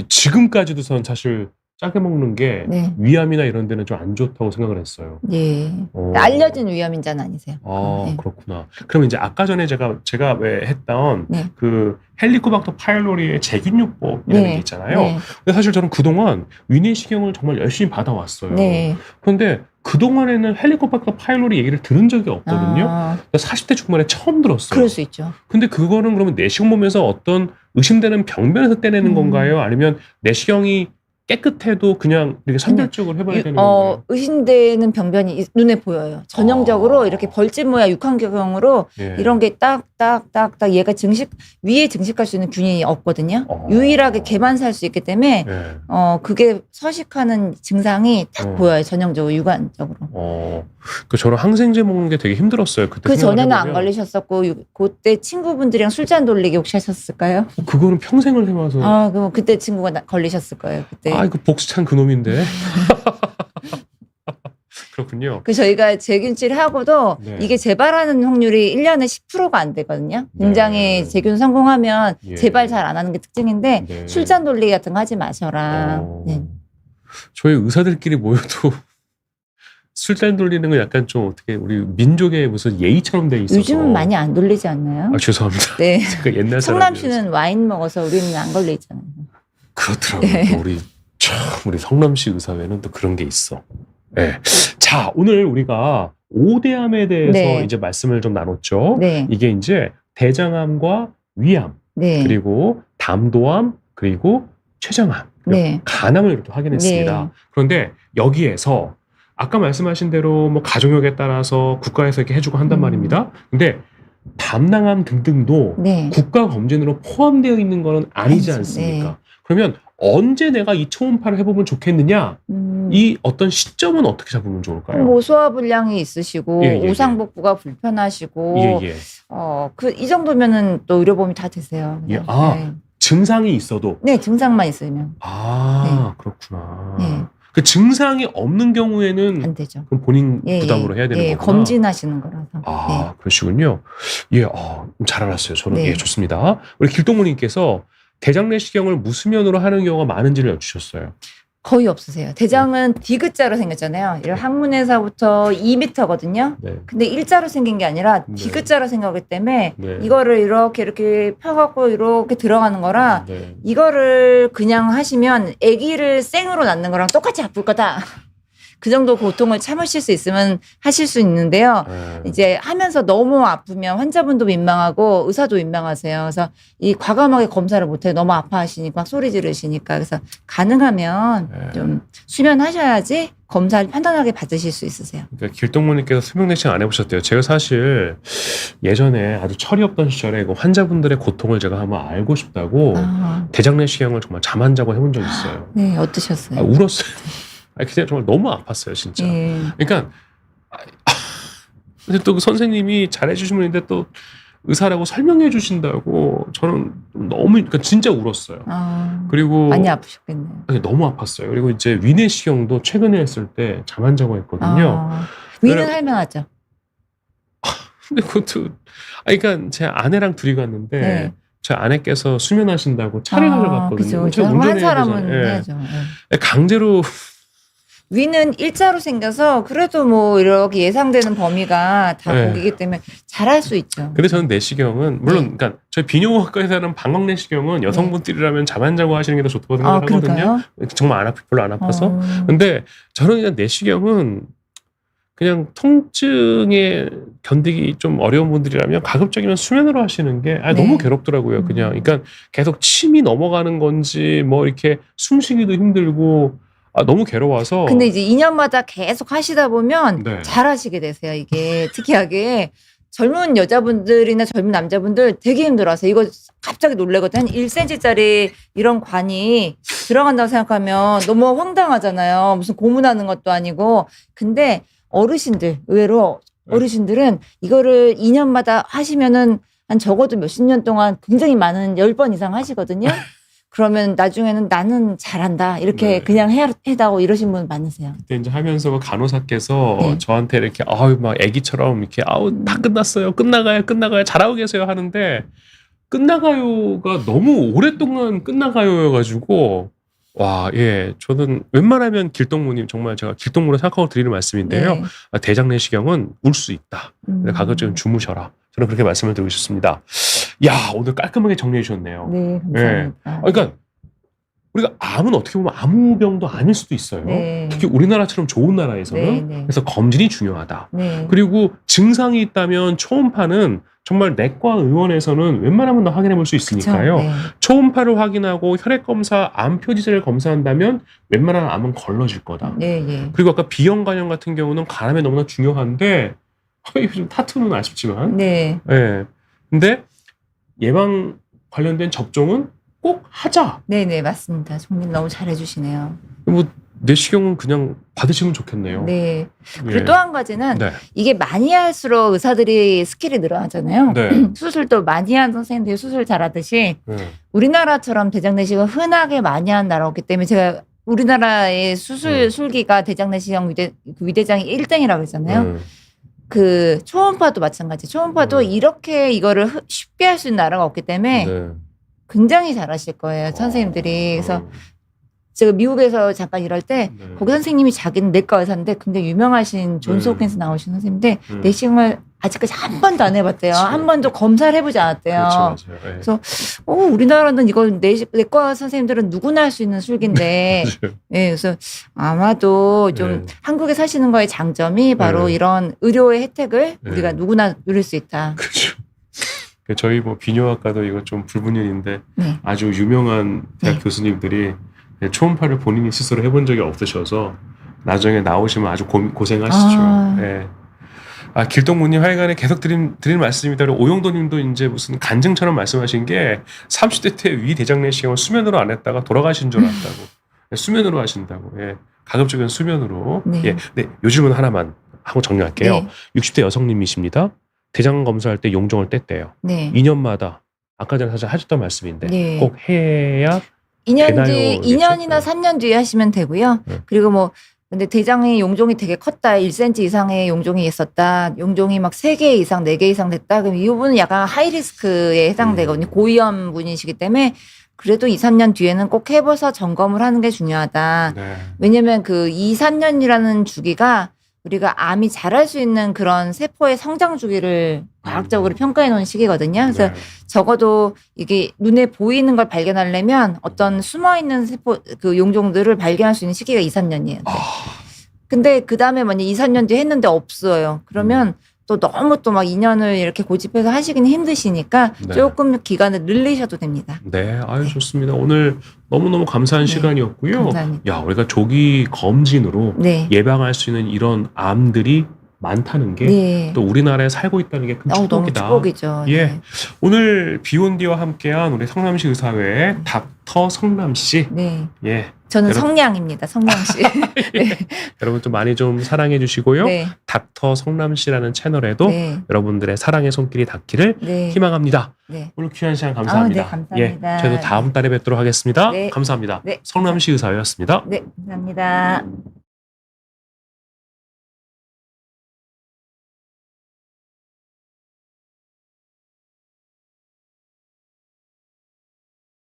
S1: 지금까지도 사실 짜게 먹는 게 위암이나 이런 데는 좀 안 좋다고 생각을 했어요.
S2: 알려진 위암인자는 아니세요.
S1: 그렇구나. 그럼 이제 아까 전에 제가 왜 했던 그 헬리코박터 파일로리의 제균요법이라는 게 있잖아요. 근데 사실 저는 그동안 위내시경을 정말 열심히 받아왔어요. 그런데 그동안에는 헬리코박터 파일로리 얘기를 들은 적이 없거든요. 40대 중반에 처음 들었어요.
S2: 그럴 수 있죠.
S1: 근데 그거는 그러면 내시경 보면서 어떤 의심되는 병변에서 떼내는 건가요? 아니면 내시경이 깨끗해도 그냥 이렇게 선별적으로 해봐야 되는 건가요?
S2: 의심되는 병변이 눈에 보여요. 전형적으로 이렇게 벌집 모양 육항경으로 이런 게 딱딱딱딱 얘가 위에 증식할 수 있는 균이 없거든요. 유일하게 걔만 살 수 있기 때문에 그게 서식하는 증상이 딱 보여요. 전형적으로 육안적으로.
S1: 저는 항생제 먹는 게 되게 힘들었어요.
S2: 그 전에는 안 걸리셨었고 그때 친구분들이랑 술잔 돌리기 혹시 하셨을까요?
S1: 그거는 평생을 해와서.
S2: 그럼 그때 친구가 걸리셨을 거예요. 그때.
S1: 이거 복수찬 그놈인데. 그렇군요. 그렇군요.
S2: 그 저희가 재균치를 하고도
S1: 네.
S2: 이게 재발하는 확률이 1년에 10%가 안 되거든요. 굉장히
S1: 네.
S2: 재균 성공하면
S1: 예.
S2: 재발 잘 안 하는 게 특징인데
S1: 네.
S2: 술잔 돌리기 같은 거 하지 마셔라. 네.
S1: 저희 의사들끼리 모여도 술잔 돌리는 건 약간 좀 어떻게 우리 민족의 무슨 예의처럼 돼 있어서.
S2: 요즘은 많이 안 돌리지 않나요?
S1: 아, 죄송합니다.
S2: 네.
S1: 제가 옛날
S2: 성남
S1: 사람이어서.
S2: 씨는 와인 먹어서 우리는 안 걸리잖아요.
S1: 그렇더라고요.
S2: 네.
S1: 우리 성남시 의사회는 또 그런 게 있어. 네. 자, 오늘 우리가 오대암에 대해서
S2: 네.
S1: 이제 말씀을 좀 나눴죠.
S2: 네.
S1: 이게 이제 대장암과 위암,
S2: 네.
S1: 그리고 담도암, 그리고 췌장암,
S2: 네.
S1: 간암을 이렇게 확인했습니다.
S2: 네.
S1: 그런데 여기에서 아까 말씀하신 대로 뭐 가족력에 따라서 국가에서 이렇게 해주고 한단 말입니다. 근데 담낭암 등등도
S2: 네.
S1: 국가 검진으로 포함되어 있는 거는 아니지
S2: 아니죠.
S1: 않습니까?
S2: 네.
S1: 그러면 언제 내가 이 초음파를 해보면 좋겠느냐? 이 어떤 시점은 어떻게 잡으면 좋을까요?
S2: 뭐 소화불량이 있으시고
S1: 예, 예, 예.
S2: 오상복부가 불편하시고
S1: 예, 예.
S2: 이 정도면은 또 의료보험이 다 되세요.
S1: 예,
S2: 그냥.
S1: 아.
S2: 네.
S1: 증상이 있어도.
S2: 네, 증상만 있으면
S1: 그렇구나.
S2: 네.
S1: 그 증상이 없는 경우에는
S2: 안 되죠.
S1: 그럼 본인
S2: 예,
S1: 부담으로 해야 되는
S2: 예,
S1: 거구나.
S2: 검진하시는 거라서.
S1: 그러시군요. 예, 잘 알았어요. 저는
S2: 네.
S1: 예, 좋습니다. 우리 길동무님께서 대장 내시경을 무수면으로 하는 경우가 많은지를 여쭈셨어요.
S2: 거의 없으세요. 대장은 디귿자로 생겼잖아요. 이런 항문에서부터 2m거든요.
S1: 네.
S2: 근데 일자로 생긴 게 아니라
S1: 네.
S2: 디귿자로 생겼기 때문에
S1: 네.
S2: 이거를 이렇게 펴갖고 이렇게 들어가는 거라
S1: 네.
S2: 이거를 그냥 하시면 아기를 생으로 낳는 거랑 똑같이 아플 거다. 그 정도 고통을 참으실 수 있으면 하실 수 있는데요. 이제 하면서 너무 아프면 환자분도 민망하고 의사도 민망하세요. 그래서 이 과감하게 검사를 못해요. 너무 아파하시니까 막 소리 지르시니까. 그래서 가능하면 좀 수면하셔야지 검사를 판단하게 받으실 수 있으세요.
S1: 그러니까 길동무님께서 수면 내시경 안 해보셨대요. 제가 사실 예전에 아주 철이 없던 시절에 그 환자분들의 고통을 제가 한번 알고 싶다고 대장 내시경을 정말 잠 안 자고 해본 적이 있어요.
S2: 네, 어떠셨어요?
S1: 울었어요. 그냥 정말 너무 아팠어요, 진짜.
S2: 예.
S1: 그러니까 근데 또 그 선생님이 잘해주신 분인데 또 의사라고 설명해 주신다고 저는 너무 그러니까 진짜 울었어요. 그리고
S2: 많이 아프셨겠네요.
S1: 너무 아팠어요. 그리고 이제 위내시경도 최근에 했을 때 잠 안 자고 했거든요.
S2: 위는 할만하죠.
S1: 근데 그것도 그러니까 제 아내랑 둘이 갔는데
S2: 네.
S1: 제 아내께서 수면하신다고 차를 가져갔거든요.
S2: 그죠.
S1: 제가
S2: 한
S1: 운전해야
S2: 사람은
S1: 되잖아요.
S2: 해야죠. 예.
S1: 강제로
S2: 위는 일자로 생겨서 그래도 뭐 이렇게 예상되는 범위가 다
S1: 네.
S2: 거기기 때문에 잘할 수 있죠.
S1: 근데 저는 내시경은 물론 그러니까 저희 비뇨기과에서 하는 방광 내시경은 여성분들이라면 잠 안 자고 하시는 게 더 좋다고 생각하거든요.
S2: 그럴까요?
S1: 정말 별로 안 아파서. 근데 저는 그냥 내시경은 그냥 통증에 견디기 좀 어려운 분들이라면 가급적이면 수면으로 하시는 게 너무 괴롭더라고요. 그냥 그러니까 계속 침이 넘어가는 건지 뭐 이렇게 숨쉬기도 힘들고 너무 괴로워서.
S2: 근데 이제 2년마다 계속 하시다 보면
S1: 네.
S2: 잘 하시게 되세요. 이게 특이하게 젊은 여자분들이나 젊은 남자분들 되게 힘들어하세요. 이거 갑자기 놀래거든요. 한 1cm짜리 이런 관이 들어간다고 생각하면 너무 황당하잖아요. 무슨 고문하는 것도 아니고. 근데 어르신들, 의외로 어르신들은 이거를 2년마다 하시면은 한 적어도 몇십 년 동안 굉장히 많은 10번 이상 하시거든요. 그러면 나중에는 나는 잘한다. 이렇게 그냥 해다고 이러신 분 많으세요.
S1: 그때 이제 하면서 그 간호사께서
S2: 네.
S1: 저한테 이렇게 막 애기처럼 이렇게 다 끝났어요. 끝나가요. 잘하고 계세요 하는데 끝나가요가 너무 오랫동안 끝나가요여가지고 저는 웬만하면 길동무님 정말 제가 길동무로 생각하고 드리는 말씀인데요. 대장 내시경은 울 수 있다. 가급적이면 주무셔라. 저는 그렇게 말씀을 드리고 싶습니다. 오늘 깔끔하게 정리해 주셨네요.
S2: 네, 감사합니다.
S1: 그러니까 우리가 암은 어떻게 보면 아무 병도 아닐 수도 있어요.
S2: 네.
S1: 특히 우리나라처럼 좋은 나라에서는.
S2: 네.
S1: 그래서 검진이 중요하다.
S2: 네.
S1: 그리고 증상이 있다면 초음파는 정말 내과 의원에서는 웬만하면 다 확인해 볼 수 있으니까요.
S2: 그쵸? 네.
S1: 초음파를 확인하고 혈액검사, 암 표지제를 검사한다면 웬만한 암은 걸러질 거다.
S2: 네.
S1: 그리고 아까 비형 간염 같은 경우는 간암에 너무나 중요한데 좀 타투는 아쉽지만.
S2: 네.
S1: 근데 예방 관련된 접종은 꼭 하자.
S2: 네, 맞습니다. 정말 너무 잘해주시네요.
S1: 뭐 내시경은 그냥 받으시면 좋겠네요.
S2: 네. 그리고 또 한 가지는
S1: 네.
S2: 이게 많이 할수록 의사들이 스킬이 늘어나잖아요.
S1: 네.
S2: 수술도 많이 한 선생님들이 수술 잘하듯이
S1: 네.
S2: 우리나라처럼 대장 내시경을 흔하게 많이 한 나라였기 때문에 제가 우리나라의 수술 술기가 대장 내시경 위대장이 1등이라고 했잖아요. 그 초음파도 마찬가지. 초음파도 이렇게 이거를 쉽게 할 수 있는 나라가 없기 때문에
S1: 네.
S2: 굉장히 잘하실 거예요, 선생님들이. 그래서 제가 미국에서 잠깐 일할 때
S1: 네.
S2: 거기 선생님이 자기는 내과 의사인데 굉장히 유명하신 존스 홉킨스 나오신 선생님인데 내시경을 아직까지 한 번도 안 해봤대요.
S1: 그렇죠.
S2: 한 번도 검사를 해보지 않았대요.
S1: 그렇죠, 맞아요. 네.
S2: 그래서 우리나라는 이거 내과 선생님들은 누구나 할 수 있는 술기인데 예, 그래서 아마도 좀
S1: 네.
S2: 한국에 사시는 거의 장점이 바로
S1: 네.
S2: 이런 의료의 혜택을
S1: 네.
S2: 우리가 누구나 누릴 수 있다.
S1: 그렇죠. 저희 뭐 비뇨학과도 이거 좀 불문율인데
S2: 네.
S1: 아주 유명한 대학
S2: 네.
S1: 교수님들이 초음파를 본인이 스스로 해본 적이 없으셔서 나중에 나오시면 아주 고생하시죠.
S2: 아.
S1: 예. 길동무님 하여간에 계속 드린 말씀입니다. 오영도님도 이제 무슨 간증처럼 말씀하신 게 30대 때 위 대장 내시경을 수면으로 안 했다가 돌아가신 줄 알았다고. 수면으로 하신다고. 예. 가급적이면 수면으로.
S2: 네.
S1: 예. 네. 요즘은 하나만 하고 정리할게요.
S2: 네.
S1: 60대 여성님이십니다. 대장 검사할 때 용종을 뗐대요.
S2: 네.
S1: 2년마다 아까 전에 사실 하셨던 말씀인데
S2: 네.
S1: 꼭 해야
S2: 2년
S1: 되나요?
S2: 뒤,
S1: 그렇죠?
S2: 2년이나
S1: 네.
S2: 3년 뒤에 하시면 되고요.
S1: 네.
S2: 그리고 뭐, 근데 대장의 용종이 되게 컸다. 1cm 이상의 용종이 있었다. 용종이 막 3개 이상, 4개 이상 됐다. 그럼 이 부분은 약간 하이리스크에 해당되거든요. 고위험 분이시기 때문에 그래도 2, 3년 뒤에는 꼭 해봐서 점검을 하는 게 중요하다.
S1: 네.
S2: 왜냐면 그 2, 3년이라는 주기가 우리가 암이 자랄 수 있는 그런 세포의 성장 주기를 과학적으로 평가해 놓은 시기거든요. 그래서
S1: 네.
S2: 적어도 이게 눈에 보이는 걸 발견하려면 어떤 숨어 있는 세포 그 용종들을 발견할 수 있는 시기가 2, 3년이에요. 근데 그 다음에 만약 2, 3년 뒤에 했는데 없어요. 그러면 또 너무 또 막 2년을 이렇게 고집해서 하시기는 힘드시니까
S1: 네.
S2: 조금 기간을 늘리셔도 됩니다.
S1: 네, 아유 좋습니다. 오늘 너무너무 감사한
S2: 네.
S1: 시간이었고요.
S2: 감사합니다.
S1: 야, 우리가 조기 검진으로
S2: 네.
S1: 예방할 수 있는 이런 암들이 많다는 게 또
S2: 네.
S1: 우리나라에 살고 있다는 게 큰
S2: 너무
S1: 축복이다.
S2: 축복이죠.
S1: 예.
S2: 네.
S1: 오늘 비욘디와 함께한 우리 성남시 의사회 닥터 성남 씨.
S2: 네.
S1: 예.
S2: 저는
S1: 여러분-
S2: 성량입니다. 성량 씨. 네.
S1: 여러분 좀 많이 좀 사랑해 주시고요.
S2: 네.
S1: 닥터 성남 씨라는 채널에도
S2: 네.
S1: 여러분들의 사랑의 손길이 닿기를
S2: 네.
S1: 희망합니다.
S2: 네.
S1: 오늘 귀한 시간 감사합니다.
S2: 네, 감사합니다.
S1: 예, 저희도 다음 달에 뵙도록 하겠습니다.
S2: 네.
S1: 감사합니다.
S2: 네.
S1: 성남시 의사였습니다.
S2: 네, 감사합니다.